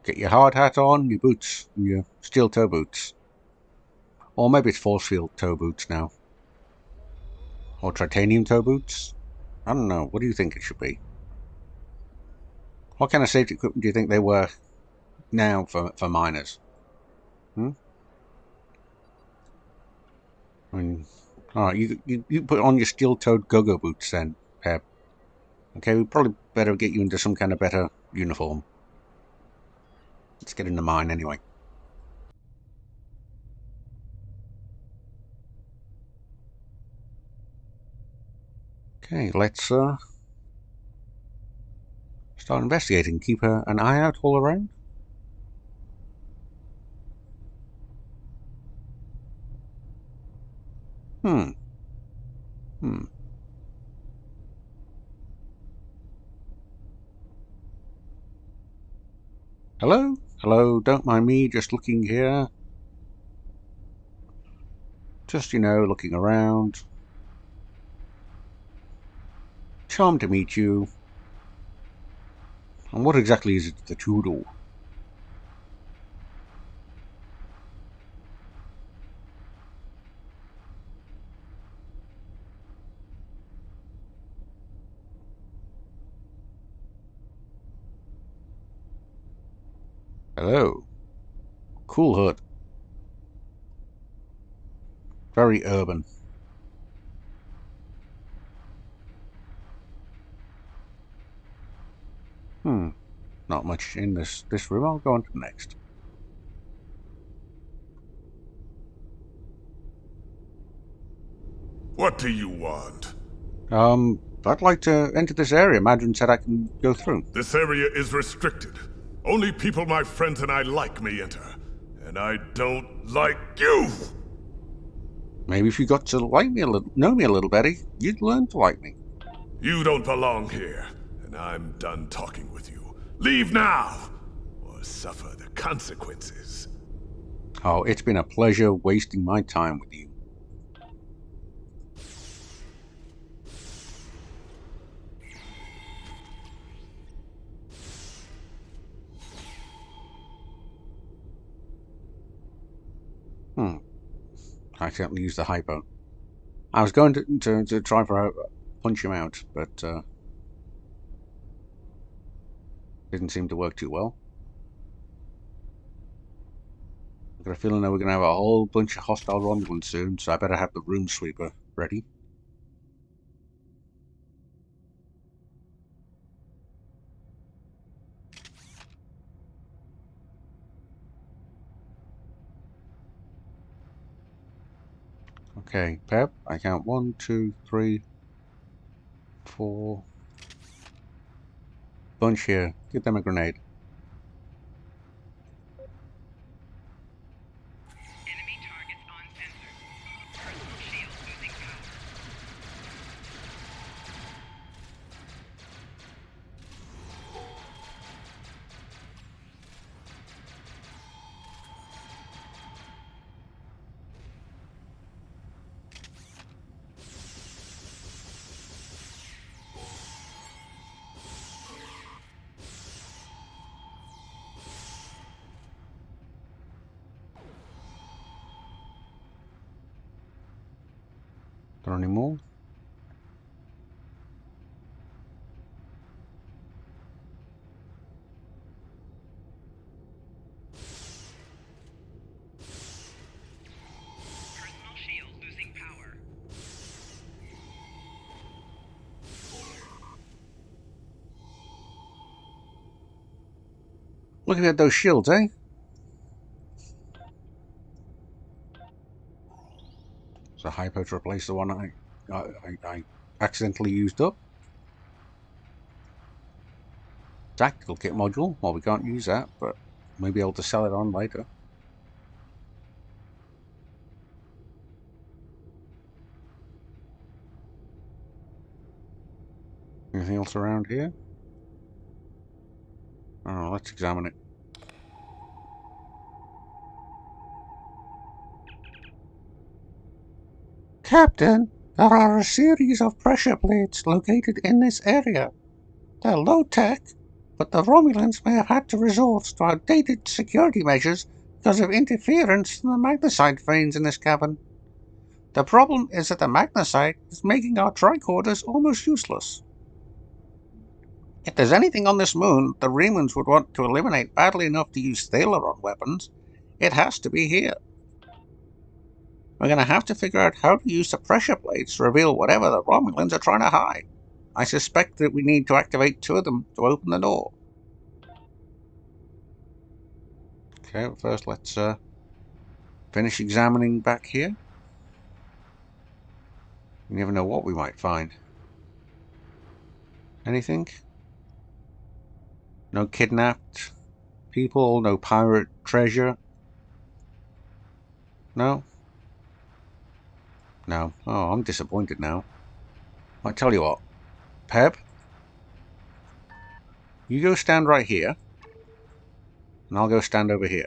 Get your hard hat on, your boots, and your steel toe boots. Or maybe it's force field toe boots now. Or titanium toe boots? I don't know. What do you think it should be? What kind of safety equipment do you think they were now for miners? I mean, alright, you put on your steel-toed go-go boots then, Pep. Okay, we probably better get you into some kind of better uniform. Let's get in the mine anyway. Okay, let's start investigating. Keep an eye out all around. Hello? Hello, don't mind me, just looking here. Just, looking around. Charmed to meet you. And what exactly is it that you do? Hello. Cool hut. Very urban. Not much in this room. I'll go on to the next. What do you want? I'd like to enter this area. Madran said I can go through. This area is restricted. Only people my friends and I like may enter. And I don't like you! Maybe if you got to like me a little, know me a little better, you'd learn to like me. You don't belong here, and I'm done talking with you. Leave now, or suffer the consequences. Oh, it's been a pleasure wasting my time with you. I accidentally used the hypo. I was going to try for punch him out, but didn't seem to work too well. I've got a feeling that we're going to have a whole bunch of hostile Romulans soon, so I better have the room sweeper ready. Okay, Pep, I count 1, 2, 3, 4. Bunch here. Give them a grenade. Enemy targets on sensor. Personal shield losing power. Got any more? Personal shield losing power. Looking at those shields, eh? The hypo to replace the one I accidentally used up. Tactical kit module. Well, we can't use that, but we'll be able to sell it on later. Anything else around here? Oh, let's examine it. Captain, there are a series of pressure plates located in this area. They're low-tech, but the Romulans may have had to resort to outdated security measures because of interference from the magnesite veins in this cavern. The problem is that the magnesite is making our tricorders almost useless. If there's anything on this moon the Remans would want to eliminate badly enough to use Thaleron weapons, it has to be here. We're going to have to figure out how to use the pressure plates to reveal whatever the Romulans are trying to hide. I suspect that we need to activate 2 of them to open the door. Okay, but first let's finish examining back here. You never know what we might find. Anything? No kidnapped people, no pirate treasure? No? No. Oh, I'm disappointed now. I tell you what, Peb, you go stand right here, and I'll go stand over here.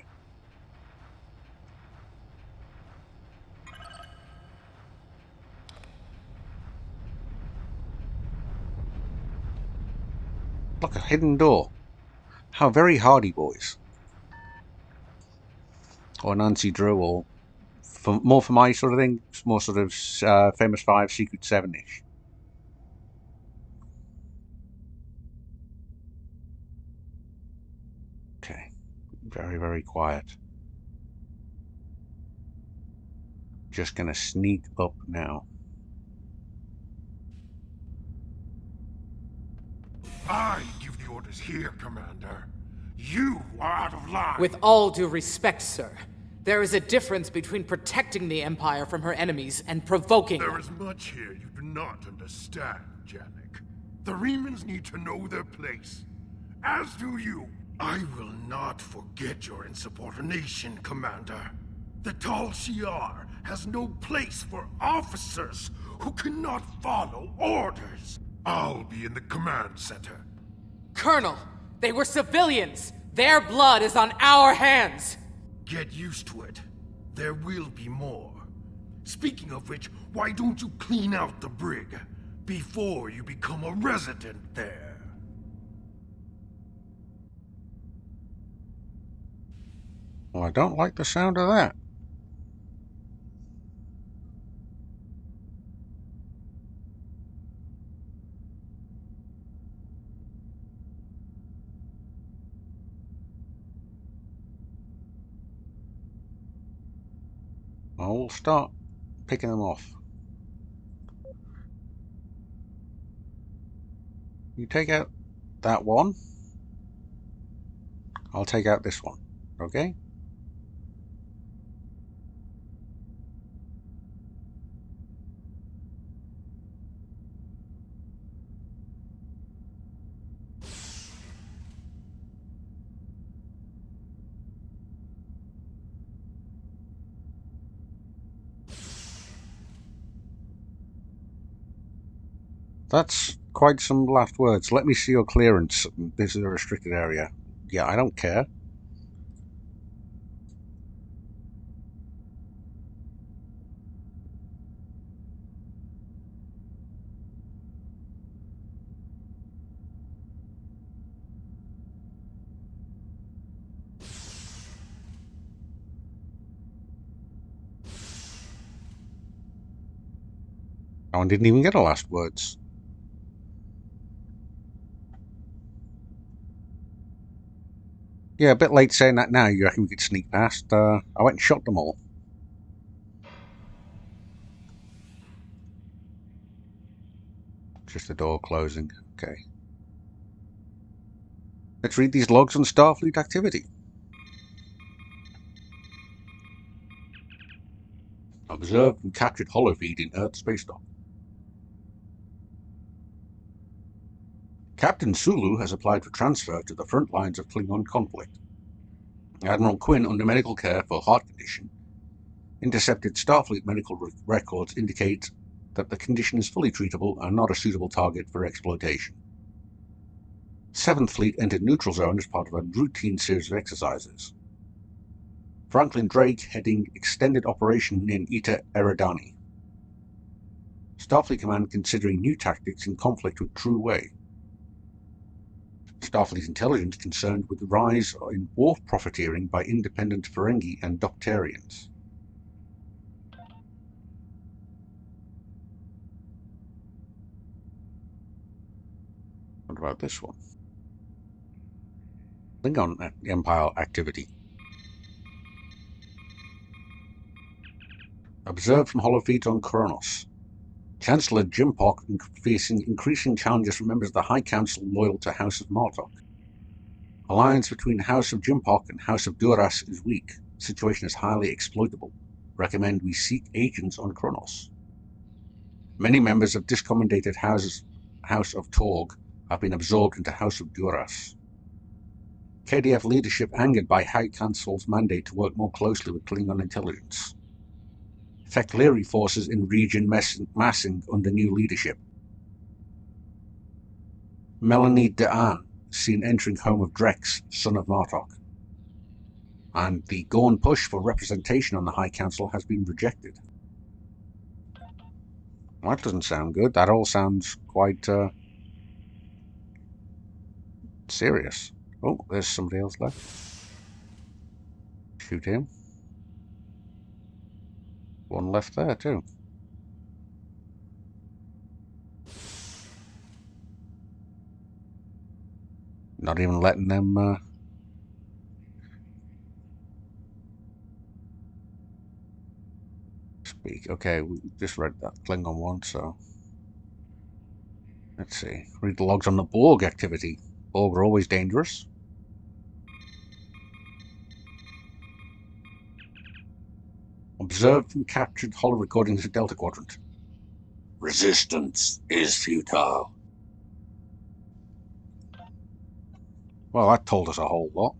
Look, a hidden door. How very hardy, boys. Or Nancy Drew, or more for my sort of thing, more sort of Famous 5, Secret 7-ish. Okay, very, very quiet. Just gonna sneak up now. I give the orders here, Commander. You are out of line. With all due respect, sir, there is a difference between protecting the Empire from her enemies and provoking There them. is much here you do not understand, Janek. The Remans need to know their place. As do you. I will not forget your insubordination, Commander. The Tal Shiar has no place for officers who cannot follow orders. I'll be in the command center. Colonel, they were civilians! Their blood is on our hands! Get used to it. There will be more. Speaking of which, why don't you clean out the brig before you become a resident there? Well, I don't like the sound of that. I'll start picking them off. You take out that one. I'll take out this one. Okay? That's quite some last words. Let me see your clearance. This is a restricted area. Yeah, I don't care. Oh, I didn't even get a last words. Yeah, a bit late saying that now. You reckon we could sneak past? I went and shot them all. Just the door closing. Okay. Let's read these logs on Starfleet activity. Observed and captured holofeed in Earth space dock. Captain Sulu has applied for transfer to the front lines of Klingon conflict. Admiral Quinn, under medical care for heart condition, intercepted Starfleet medical records indicate that the condition is fully treatable and not a suitable target for exploitation. 7th Fleet entered neutral zone as part of a routine series of exercises. Franklin Drake heading extended operation in Eta Eridani. Starfleet Command considering new tactics in conflict with True Way. Starfleet Intelligence concerned with the rise in wharf profiteering by independent Ferengi and Doctarians. What about this one? Klingon Empire activity. Observed from holofeeds on Kronos. Chancellor Jimpok facing increasing challenges from members of the High Council loyal to House of Martok. Alliance between House of Jimpok and House of Duras is weak. Situation is highly exploitable. Recommend we seek agents on Kronos. Many members of discommendated House of Torg have been absorbed into House of Duras. KDF leadership angered by High Council's mandate to work more closely with Klingon intelligence. Fekleri forces in region massing under new leadership. Melanie De'Ann seen entering home of Drex, son of Martok. And the Gorn push for representation on the High Council has been rejected. Well, that doesn't sound good. That all sounds quite serious. Oh, there's somebody else left. Shoot him. One left there too. Not even letting them speak. Okay, we just read that Klingon one, so let's see. Read the logs on the Borg activity. Borg are always dangerous. Observed and captured holo recordings of Delta Quadrant. Resistance is futile. Well, that told us a whole lot.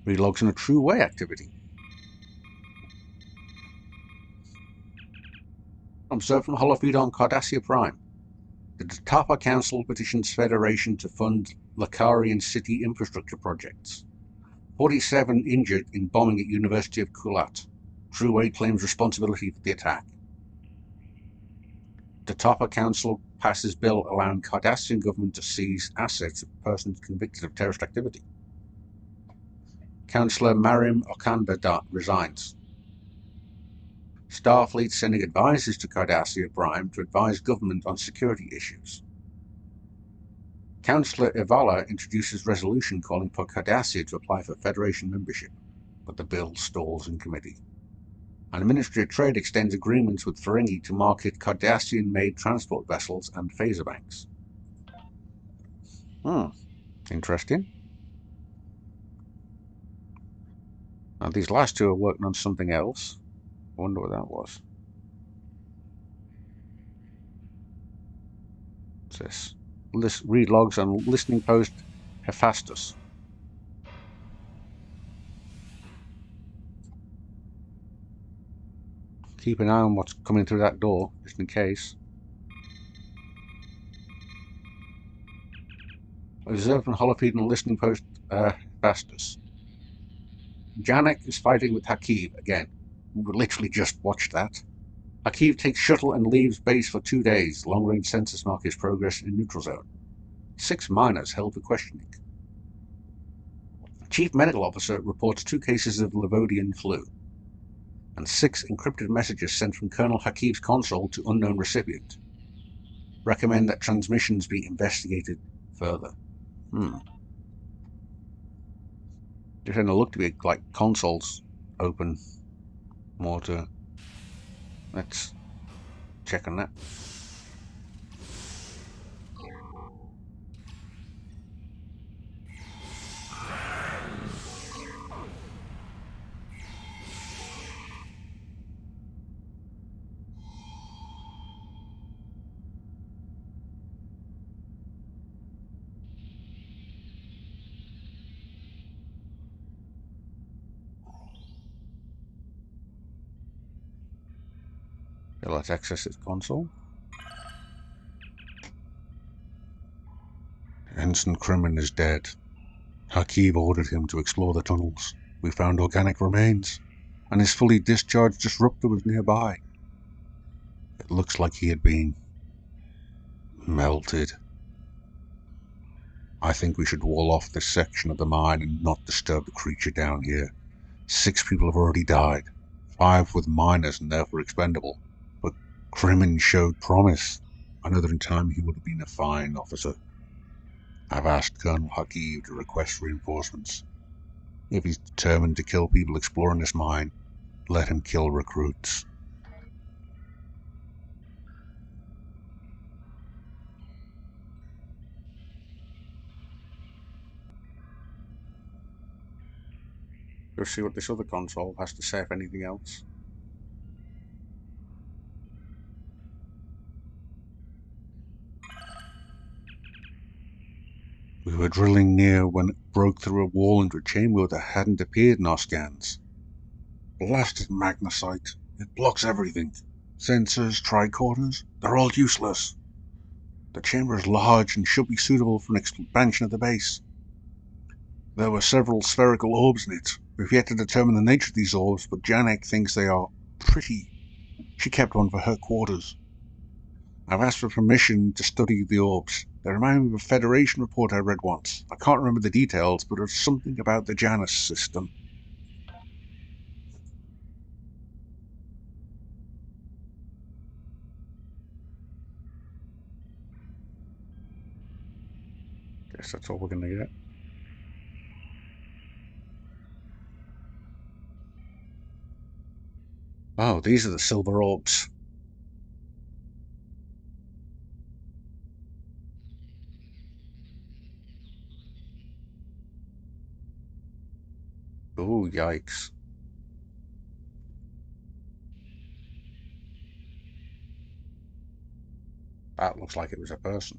Read logs on a True Way activity. Observed from holofeed on Cardassia Prime. The Tapa Council petitions Federation to fund Lacarian city infrastructure projects. 47 injured in bombing at University of Kulat. True Way claims responsibility for the attack. The Tapa Council passes bill allowing Cardassian government to seize assets of persons convicted of terrorist activity. Councillor Marim Okanda resigns. Starfleet sending advisors to Cardassia Prime to advise government on security issues. Councillor Ivala introduces resolution calling for Cardassia to apply for Federation membership, but the bill stalls in committee. And the Ministry of Trade extends agreements with Ferengi to market Cardassian-made transport vessels and phaser banks. Interesting. Now these last two are working on something else. I wonder what that was. What's this? Read logs on listening post Hephaestus. Keep an eye on what's coming through that door, just in case. Observed from holofeed and listening post Hephaestus. Janek is fighting with Hakiv again. We literally just watched that. Hakiv takes shuttle and leaves base for 2 days. Long-range census mark his progress in neutral zone. 6 miners held for questioning. Chief Medical Officer reports 2 cases of Levodian flu. And 6 encrypted messages sent from Colonel Hakiv's console to unknown recipient. Recommend that transmissions be investigated further. They're going to look to be like consoles open more to. Let's check on that. Okay, let's access its console. Ensign Crimin is dead. Hakeeb ordered him to explore the tunnels. We found organic remains, and his fully discharged disruptor was nearby. It looks like he had been melted. I think we should wall off this section of the mine and not disturb the creature down here. 6 people have already died, 5 with minors and therefore expendable. But Crimin showed promise. I know that in time he would have been a fine officer. I've asked Colonel Hakeeb to request reinforcements. If he's determined to kill people exploring this mine, let him kill recruits. Go see what this other console has to say, if anything else. We were drilling near when it broke through a wall into a chamber that hadn't appeared in our scans. Blasted magnesite. It blocks everything. Sensors, tricorders, they're all useless. The chamber is large and should be suitable for an expansion of the base. There were several spherical orbs in it. We've yet to determine the nature of these orbs, but Janek thinks they are pretty. She kept one for her quarters. I've asked for permission to study the orbs. They remind me of a Federation report I read once. I can't remember the details, but it's something about the Janus system. Guess that's all we're going to get. Oh, these are the silver orbs. Oh, yikes. That looks like it was a person.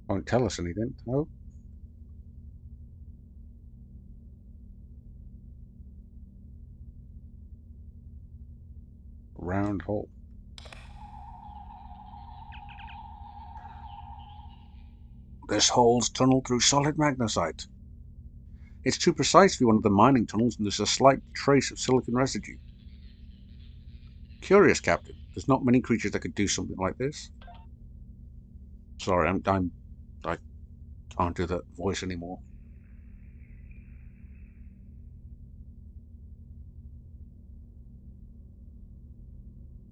Won't tell us anything, no? Round hole. This hole's tunneled through solid magnesite. It's too precise for one of the mining tunnels, and there's a slight trace of silicon residue. Curious, Captain. There's not many creatures that could do something like this. Sorry, I can't do that voice anymore.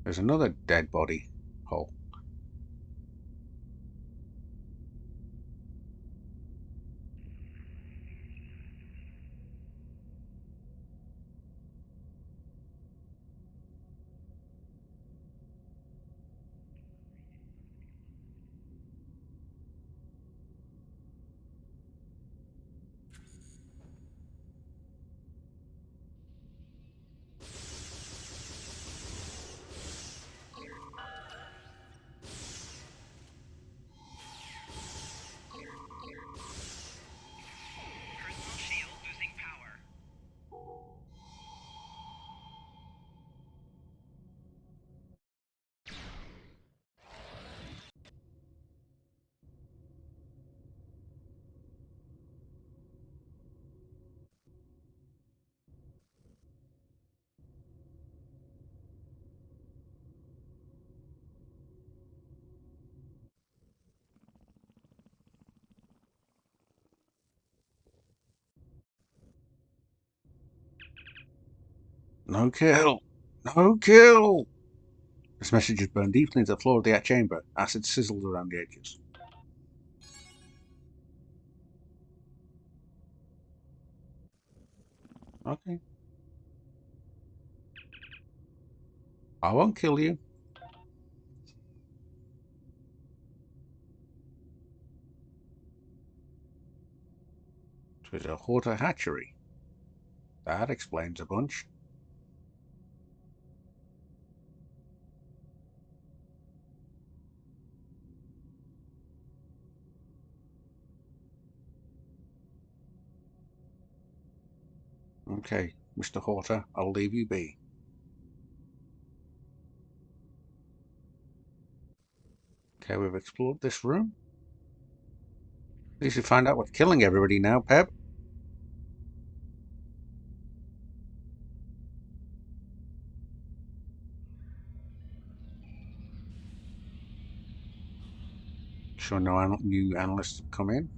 There's another dead body hole. Personal shield losing power. No kill! No kill! This message is burned deeply into the floor of the chamber. Acid sizzles around the edges. Okay. I won't kill you. There's a Horta hatchery. That explains a bunch. Okay, Mr. Horta, I'll leave you be. Okay, we've explored this room. At least we find out what's killing everybody now, Pep. Sure no new analysts have come in.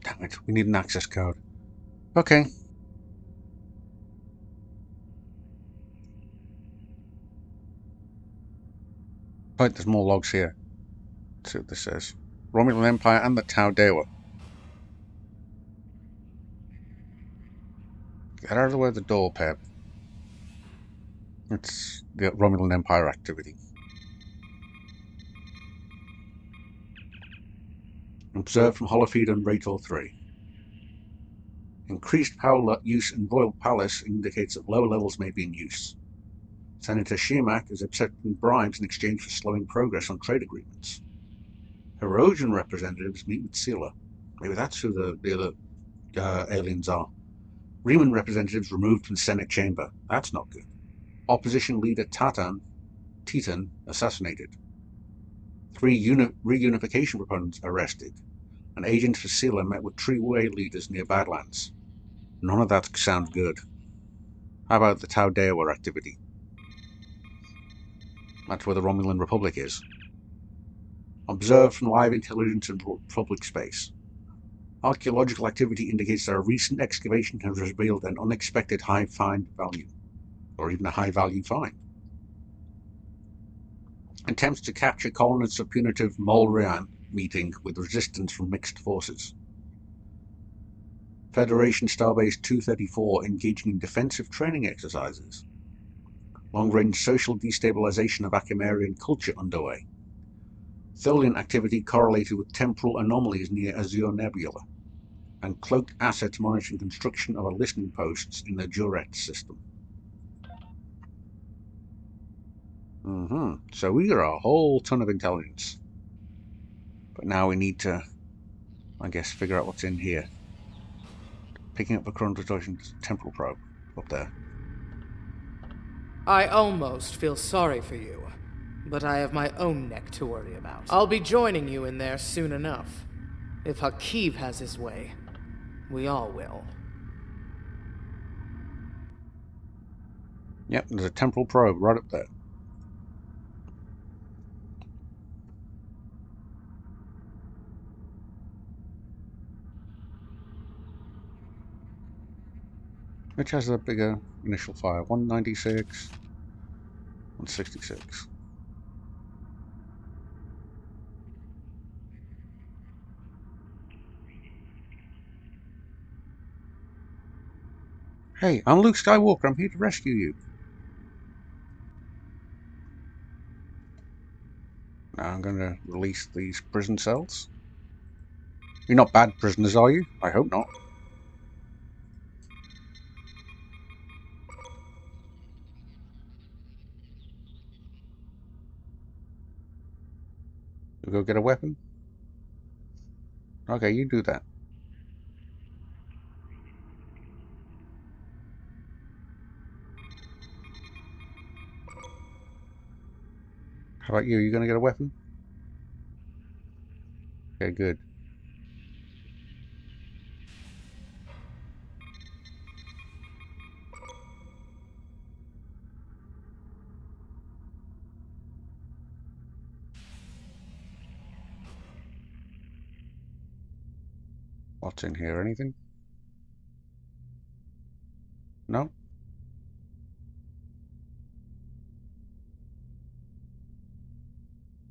Damn it, we need an access code. Okay. Right, there's more logs here. Let's see what this says. Romulan Empire and the Tau Dewa. Get out of the way of the door, Pep. It's the Romulan Empire activity. Observed from Holofeed and Rator 3. Increased power use in Royal Palace indicates that lower levels may be in use. Senator Shemak is accepting bribes in exchange for slowing progress on trade agreements. Herosian representatives meet with Sela. Maybe that's who the other aliens are. Riemann representatives removed from the Senate chamber. That's not good. Opposition leader Titan assassinated. 3 reunification proponents arrested. An agent for Sela met with Tree-Way leaders near Badlands. None of that sounds good. How about the Tau Dewa activity? That's where the Romulan Republic is. Observed from live intelligence in public space. Archaeological activity indicates that a recent excavation has revealed an unexpected high find value, or even a high value find. Attempts to capture colonists of punitive Molrian meeting with resistance from mixed forces. Federation Starbase 234 engaging in defensive training exercises. Long-range social destabilization of Akamarian culture underway. Tholian activity correlated with temporal anomalies near Azure Nebula. And cloaked assets monitoring construction of a listening posts in the Juret system. So we got a whole ton of intelligence. But now we need to, I guess, figure out what's in here. Picking up the current distortion temporal probe up there. I almost feel sorry for you, but I have my own neck to worry about. I'll be joining you in there soon enough. If Hakiv has his way, we all will. Yep, there's a temporal probe right up there. Which has a bigger initial fire? 196, 166. Hey, I'm Luke Skywalker. I'm here to rescue you. Now I'm going to release these prison cells. You're not bad prisoners, are you? I hope not. You go get a weapon? Okay, you do that. How about you? You going to get a weapon? Okay, good. What's in here? Anything? No?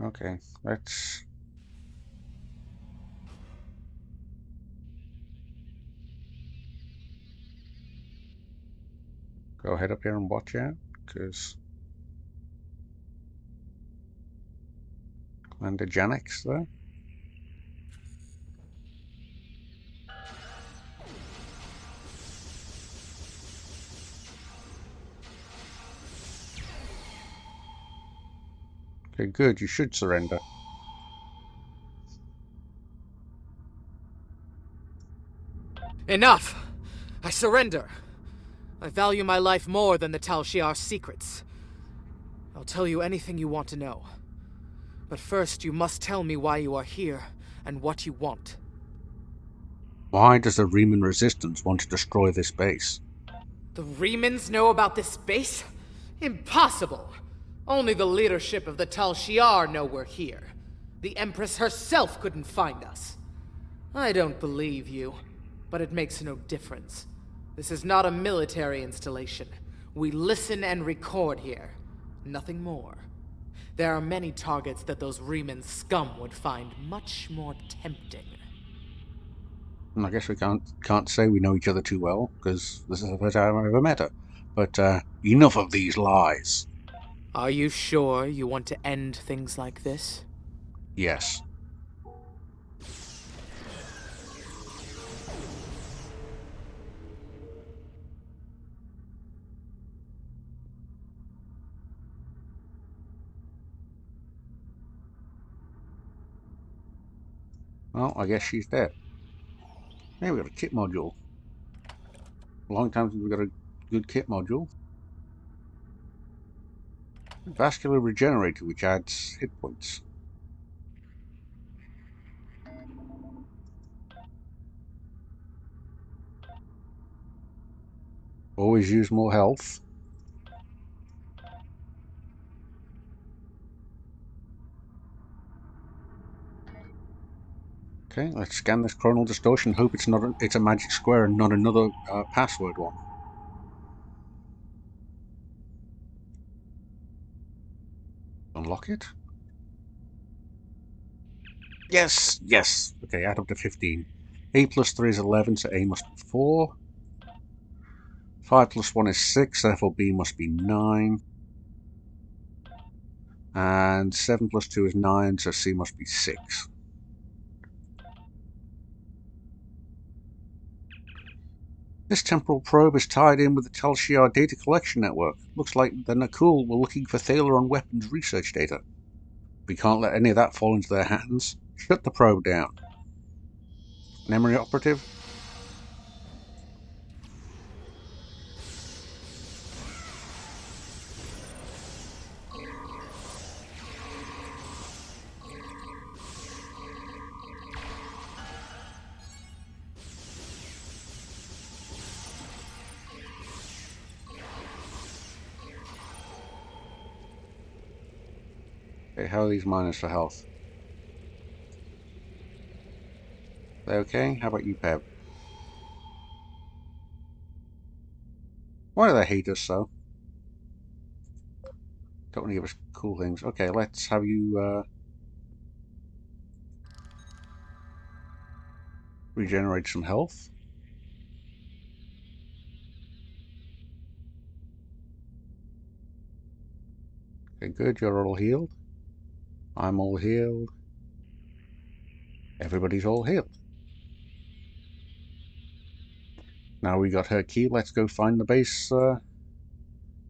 Okay, let's... Go head up here and watch out, because Commander Janek's there. Okay, good. You should surrender. Enough! I surrender. I value my life more than the Tal Shiar's secrets. I'll tell you anything you want to know. But first, you must tell me why you are here and what you want. Why does the Romulan Resistance want to destroy this base? The Remans know about this base? Impossible! Only the leadership of the Tal Shiar know we're here. The Empress herself couldn't find us. I don't believe you, but it makes no difference. This is not a military installation. We listen and record here. Nothing more. There are many targets that those Reman scum would find much more tempting. And I guess we can't say we know each other too well, because this is the first time I've ever met her. But enough of these lies. Are you sure you want to end things like this? Yes. Well, I guess she's dead. Hey, we got a kit module. A long time since we got a good kit module. Vascular Regenerator, which adds hit points. Always use more health. Okay, let's scan this coronal distortion. Hope it's a magic square and not another password one. Unlock it. Yes, yes. Okay, add up to 15. A plus 3 is 11, so A must be 4. 5 plus 1 is 6, therefore B must be 9. And 7 plus 2 is 9, so C must be 6. This temporal probe is tied in with the Tal Shiar data collection network. Looks like the Nakul were looking for Thaleron weapons research data. We can't let any of that fall into their hands. Shut the probe down. Memory operative? Okay, how are these miners for health? They okay? How about you, Peb? Why do they hate us so? Don't want to give us cool things. Okay, let's have you regenerate some health. Okay, good. You're all healed. I'm all healed. Everybody's all healed. Now we got her key. Let's go find the base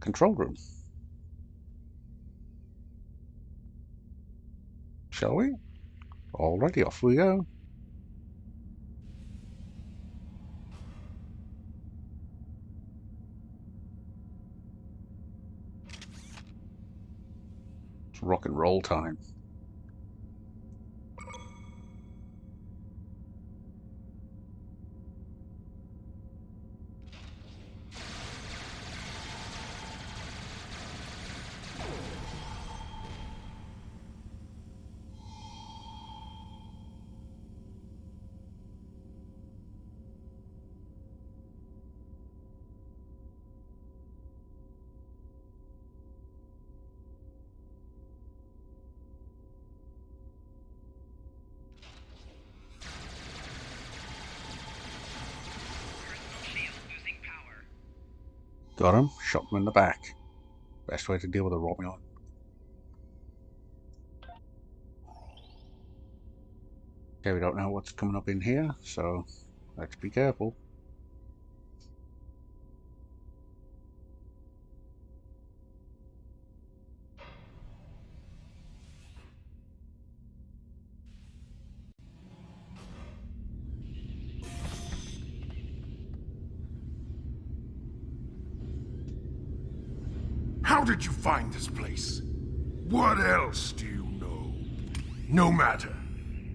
control room. Shall we? Alrighty, off we go. It's rock and roll time. Got him. Shot him in the back. Best way to deal with a Romulan. Okay, we don't know what's coming up in here, so let's be careful. How did you find this place? What else do you know? No matter.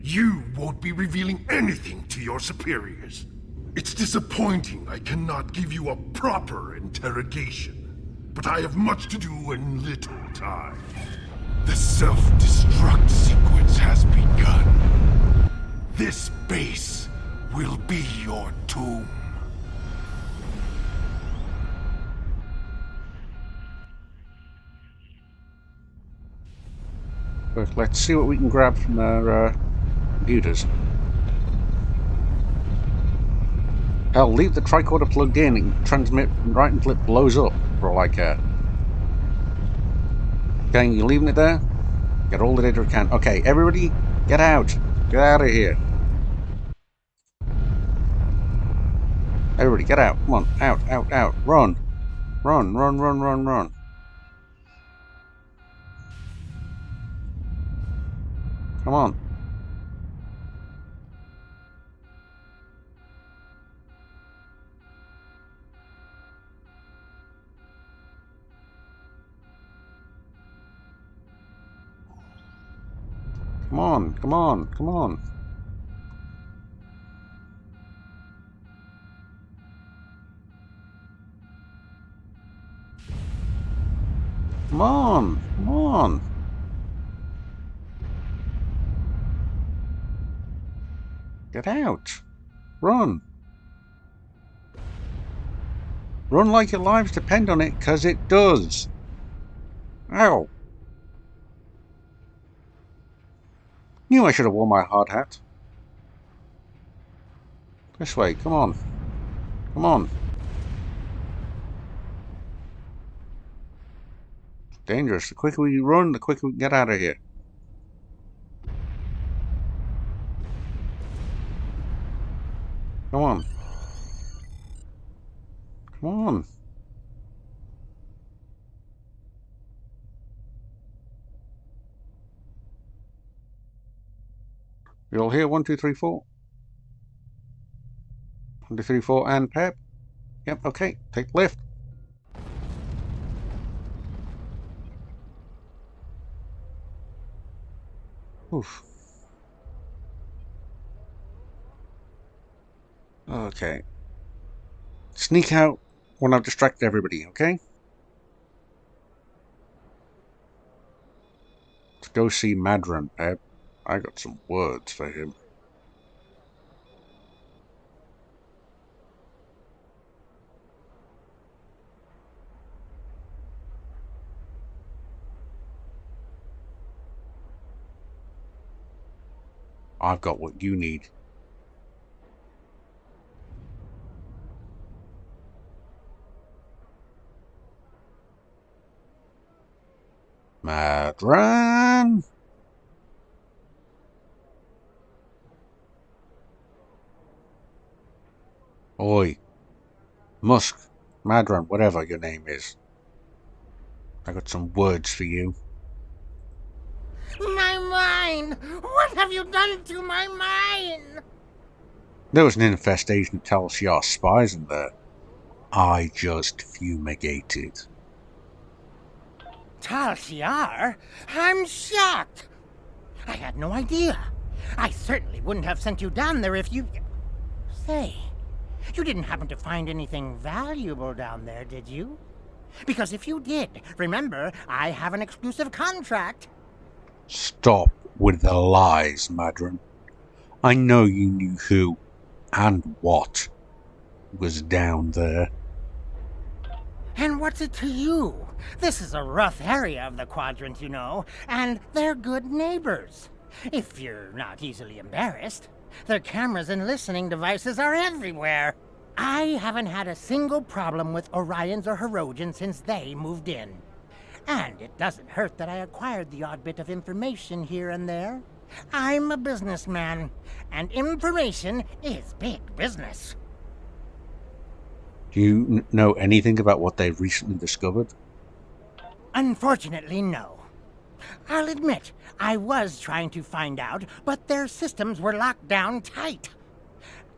You won't be revealing anything to your superiors. It's disappointing I cannot give you a proper interrogation, but I have much to do and little time. The self-destruct sequence has begun. This base will be your tomb. But let's see what we can grab from our computers. Hell, leave the tricorder plugged in and transmit right until it blows up, for all I care. Okay, you leaving it there? Get all the data you can. Okay, everybody, get out. Get out of here. Everybody, get out. Come on, out, out, out. Run. Run, run, run, run, run. Come on. Come on, come on, come on. Come on, come on. Get out. Run. Run like your lives depend on it, 'cause it does. Ow. Knew I should have worn my hard hat. This way, come on. Come on. It's dangerous. The quicker we run, the quicker we can get out of here. Come on. Come on. You all here? 1, 2, 3, 4. 1, 2, 3, 4, and Pep. Yep, okay. Take the lift. Oof. Okay. Sneak out when I've distracted everybody, okay? Let's go see Madran, Pep. I got some words for him. I've got what you need. Madran! Oi. Musk, Madran, whatever your name is. I got some words for you. My mine! What have you done to my mine? There was an infestation of Tal Shiar spies in there. I just fumigated. Tal Shiar? I'm shocked! I had no idea. I certainly wouldn't have sent you down there if you... Say, you didn't happen to find anything valuable down there, did you? Because if you did, remember, I have an exclusive contract. Stop with the lies, Madran. I know you knew who and what was down there. And what's it to you? This is a rough area of the Quadrant, you know, and they're good neighbors. If you're not easily embarrassed. Their cameras and listening devices are everywhere. I haven't had a single problem with Orions or Herodians since they moved in. And it doesn't hurt that I acquired the odd bit of information here and there. I'm a businessman, and information is big business. Do you know anything about what they've recently discovered? Unfortunately, no. I'll admit, I was trying to find out, but their systems were locked down tight.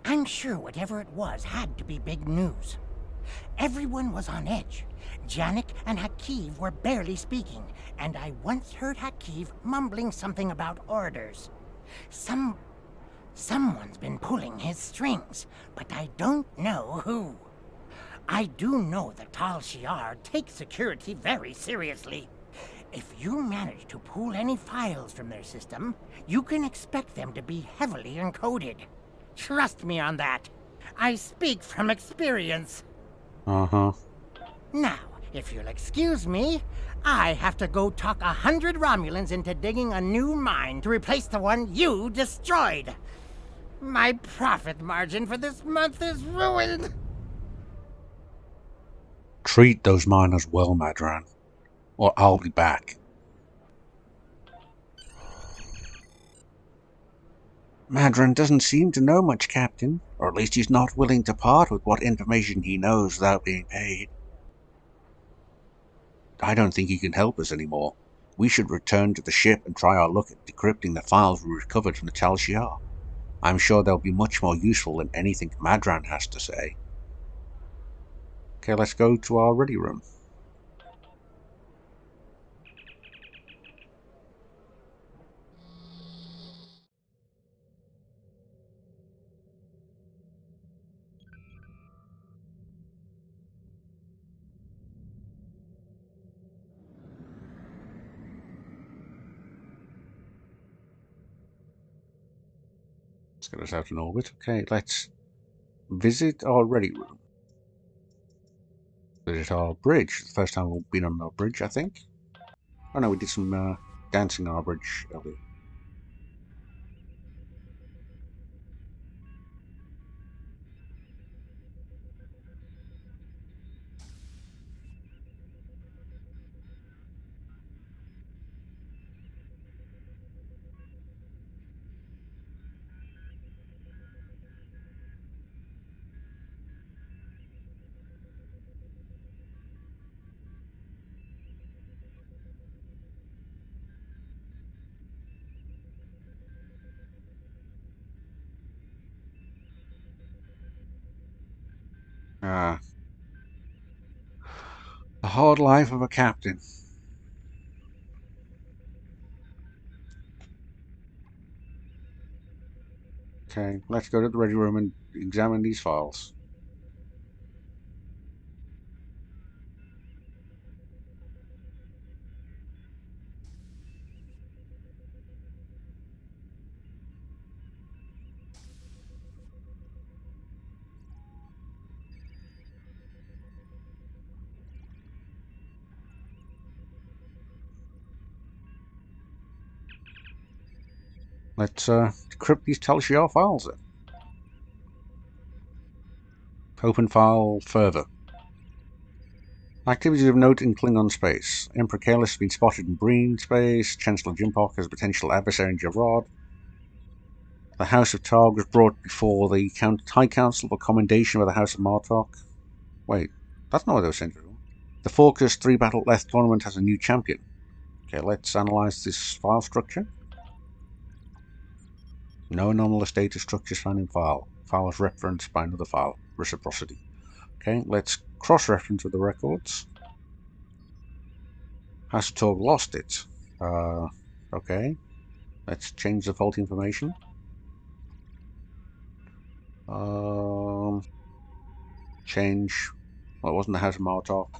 I'm sure whatever it was had to be big news. Everyone was on edge. Janek and Hakiv were barely speaking, and I once heard Hakiv mumbling something about orders. Someone's been pulling his strings, but I don't know who. I do know that Tal Shiar takes security very seriously. If you manage to pull any files from their system, you can expect them to be heavily encoded. Trust me on that. I speak from experience. Uh-huh. Now, if you'll excuse me, I have to go talk 100 Romulans into digging a new mine to replace the one you destroyed. My profit margin for this month is ruined. Treat those miners well, Madran, or I'll be back. Madran doesn't seem to know much, Captain, or at least he's not willing to part with what information he knows without being paid. I don't think he can help us anymore. We should return to the ship and try our luck at decrypting the files we recovered from the Tal Shiar. I'm sure they'll be much more useful than anything Madran has to say. Okay, let's go to our ready room. Let's get us out in orbit. Okay, let's visit our ready room. Visit our bridge. The first time we've been on our bridge, I think. Oh no, we did some dancing on our bridge earlier. Ah. The hard life of a captain. Okay, let's go to the ready room and examine these files. Let's decrypt these Tal Shiar files then. Open file further. Activities of note in Klingon space. Emperor Kalis has been spotted in Breen space. Chancellor Jimpok as a potential adversary in Javrod. The House of Targ was brought before the High Council for commendation by the House of Martok. Wait, that's not what they were sent to. The Focus 3 Battle Leth tournament has a new champion. Okay, let's analyze this file structure. No anomalous data structures found in file. File is referenced by another file. Reciprocity. Okay, let's cross-reference with the records. House of Torg lost it. Okay. Let's change the faulty information. Change. Well, it wasn't the House of Martok.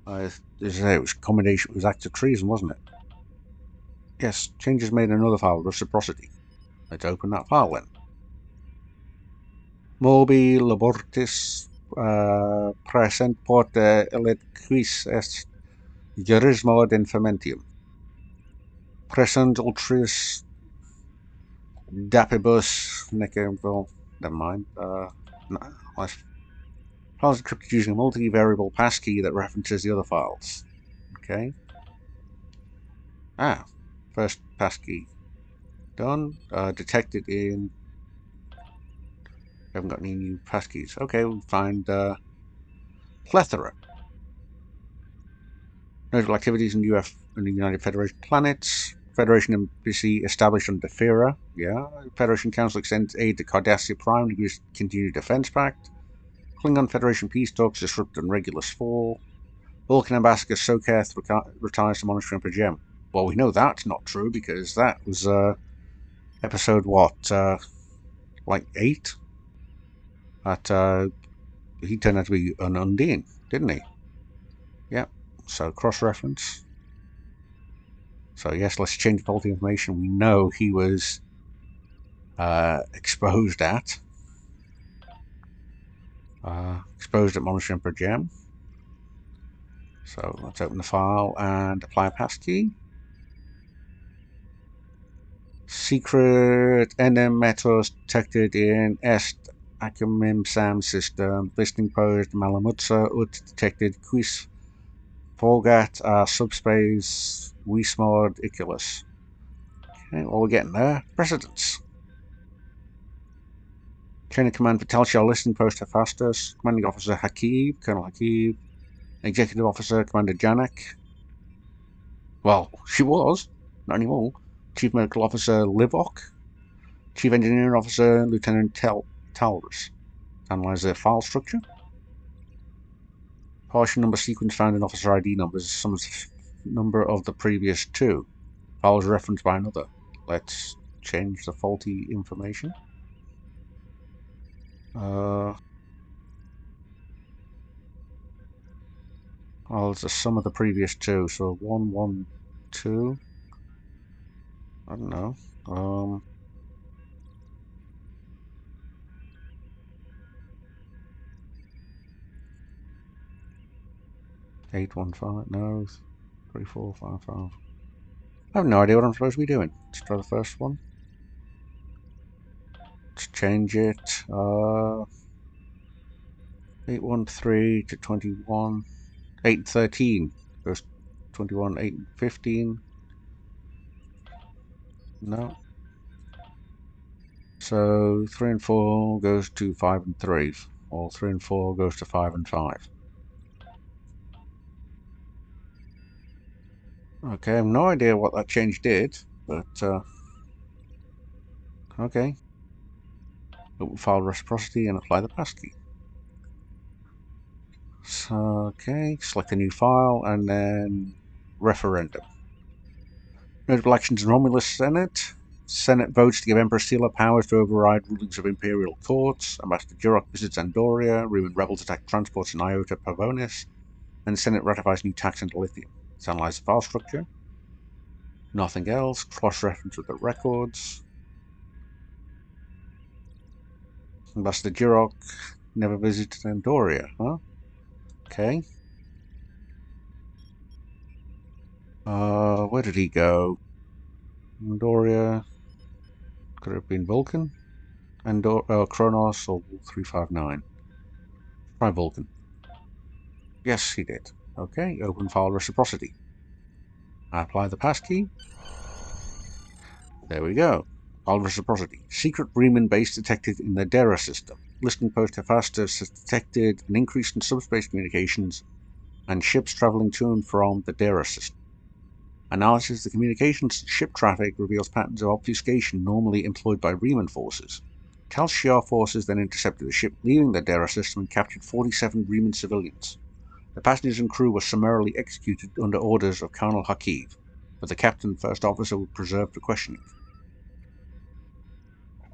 It was commendation. It was act of treason, wasn't it? Yes. Changes made in another file. Reciprocity. Let's open that file then. Mobi labortis present porte elet quis est gerismo ad infamentium. Present ultris dapibus necem, well, never mind. Files encrypted using a multi-variable passkey that references the other files. Okay. First passkey done. Detected in... We haven't got any new passkeys. Okay, we'll find plethora. Notable activities in the United Federation planets. Federation embassy established under FIRA. Yeah. Federation Council extends aid to Cardassia Prime to continue defense pact. Klingon Federation peace talks disrupt and Regulus fall. Vulcan ambassador Soketh retires to Monastery Emperor Gem. Well, we know that's not true because that was episode what, like 8? That he turned out to be an Undine, didn't he? Yep. So cross-reference. So yes, let's change faulty information. We know he was exposed at. Exposed at Monastery Emperor Gem. So let's open the file and apply a passkey. Secret NM metals detected in Est Akumim Sam system. Listening post Malamutsa Ut detected Quis Forgat subspace Wismod Iculus. Okay, well, we're getting there. Precedence. Chain of command for Telshar listening post Hephaestus. Commanding officer Hakib, Colonel Hakib. Executive officer Commander Janek. Well, she was, not anymore. Chief medical officer Livok. Chief engineering officer Lieutenant Talrus. Analyze their file structure. Partial number sequence found in officer ID numbers. Some number of the previous two. Files referenced by another. Let's change the faulty information. Well, it's the sum of the previous two, so 1, 1, 2. I don't know. 8, 1, 5, no. 3, 4, 5, 5. I have no idea what I'm supposed to be doing. Let's try the first one. Let's change it. 813 to 21. 8 and 13 goes 21, 8 and 15. No. So 3 and 4 goes to 5 and 3. Or 3 and 4 goes to 5 and 5. Okay, I have no idea what that change did, but okay. Open file reciprocity and apply the passkey. So, okay, select a new file and then referendum. Notable actions in Romulus Senate. Senate votes to give Emperor Steeler powers to override rulings of Imperial courts. Ambassador Jurok visits Andoria. Rumen rebels attack transports in Iota Pavonis. And the Senate ratifies new tax on lithium. Let's analyze the file structure. Nothing else. Cross-reference with the records. Ambassador Jurok never visited Andoria, huh? Okay. Where did he go? Andoria. Could it have been Vulcan? Kronos or 359. Try Vulcan. Yes, he did. Okay, open file reciprocity. I apply the passkey. There we go. File reciprocity. Secret Bremen base detected in the Dera system. Listening post Hephaestus has detected an increase in subspace communications and ships traveling to and from the Dera system. Analysis of the communications and ship traffic reveals patterns of obfuscation normally employed by Riemann forces. Tal Shiar forces then intercepted a ship leaving the Dera system and captured 47 Riemann civilians. The passengers and crew were summarily executed under orders of Colonel Hakiv, but the captain and first officer were preserved for questioning.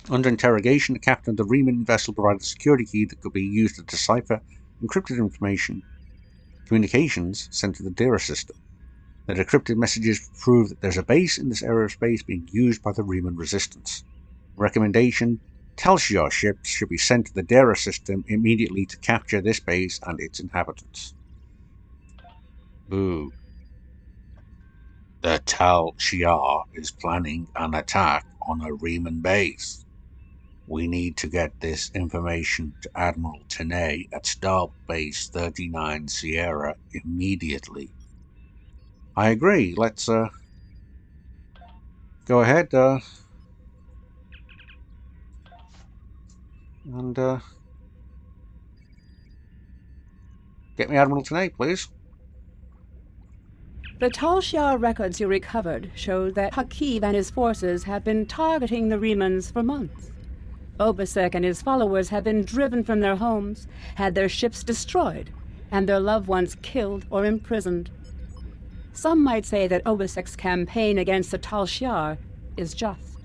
Under interrogation, the captain of the Riemann vessel provided a security key that could be used to decipher encrypted communications sent to the Dera system. The decrypted messages prove that there's a base in this area of space being used by the Riemann resistance. Recommendation: Telshiar ships should be sent to the Dera system immediately to capture this base and its inhabitants. Boo. The Tal Shiar is planning an attack on a Riemann base. We need to get this information to Admiral Tenay at Starbase 39 Sierra immediately. I agree. Let's go ahead and get me Admiral Tenay, please. The Tal Shiar records you recovered show that Hakiv and his forces have been targeting the Remans for months. Obisek and his followers have been driven from their homes, had their ships destroyed, and their loved ones killed or imprisoned. Some might say that Obisek's campaign against the Tal Shiar is just.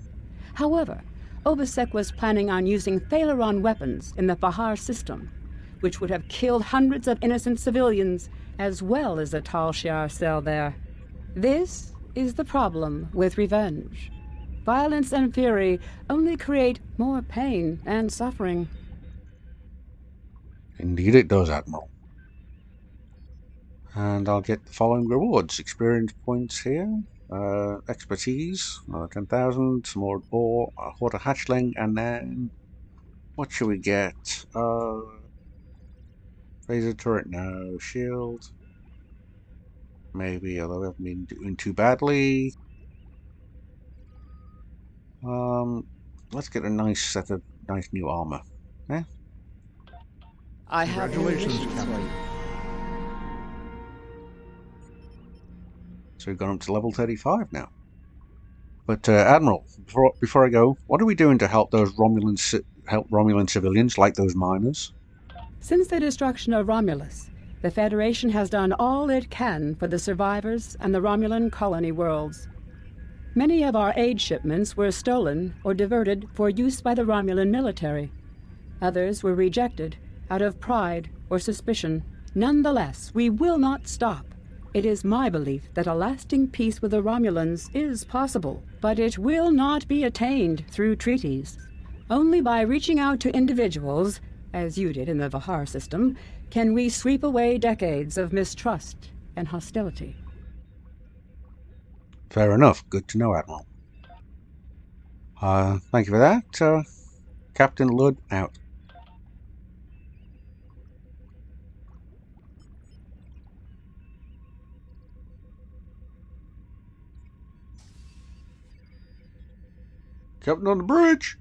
However, Obisek was planning on using Thaleron weapons in the Hifhar system, which would have killed hundreds of innocent civilians, as well as the Tal Shiar cell there. This is the problem with revenge. Violence and fury only create more pain and suffering. Indeed it does, Admiral. And I'll get the following rewards. Experience points here. Expertise, 10,000, some more ore, a water hatchling, and then what should we get? Phaser turret, no. Shield. Maybe, although we haven't been doing too badly. Let's get a nice set of nice new armor. Yeah? I have Congratulations, Captain. So we've gone up to level 35 now. But Admiral, before I go, what are we doing to help those Romulan civilians like those miners? Since the destruction of Romulus, the Federation has done all it can for the survivors and the Romulan colony worlds. Many of our aid shipments were stolen or diverted for use by the Romulan military. Others were rejected out of pride or suspicion. Nonetheless, we will not stop. It is my belief that a lasting peace with the Romulans is possible, but it will not be attained through treaties. Only by reaching out to individuals, as you did in the Hifhar system, can we sweep away decades of mistrust and hostility. Fair enough. Good to know, Admiral. Thank you for that. Captain Ludd out. Captain on the bridge!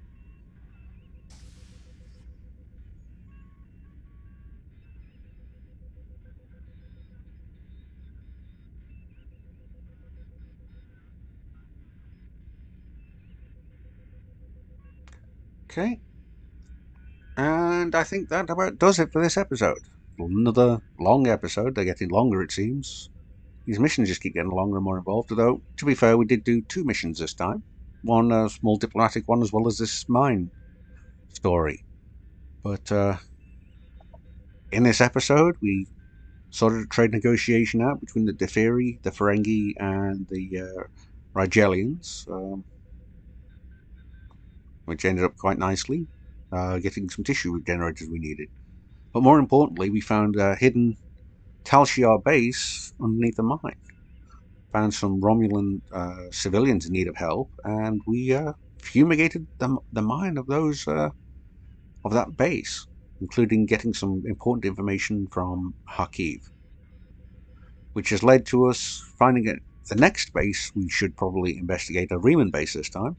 Okay. And I think that about does it for this episode. Another long episode. They're getting longer, it seems. These missions just keep getting longer and more involved, although, to be fair, we did do 2 missions this time. One a small diplomatic one, as well as this mine story. But in this episode, we sorted a trade negotiation out between the Defiri, the Ferengi, and the Rigelians, which ended up quite nicely, getting some tissue regenerators we needed. But more importantly, we found a hidden Tal Shiar base underneath the mine. Found some Romulan civilians in need of help, and we fumigated the mine of those of that base, including getting some important information from Hakiv, which has led to us finding it. The next base we should probably investigate, a Reman base this time.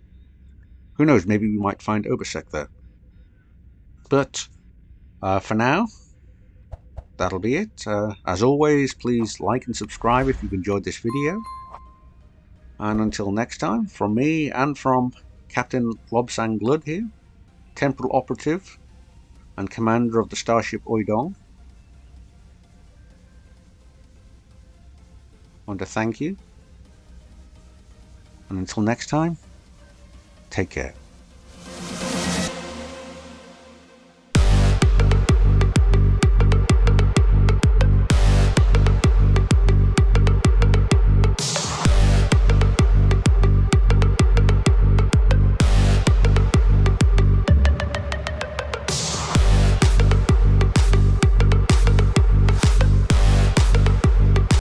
Who knows? Maybe we might find Obisek there. But for now, that'll be it. As always, please like and subscribe if you've enjoyed this video. And until next time, from me and from Captain Lobsang Ludd here, Temporal Operative and Commander of the Starship Oidong, I want to thank you. And until next time, take care.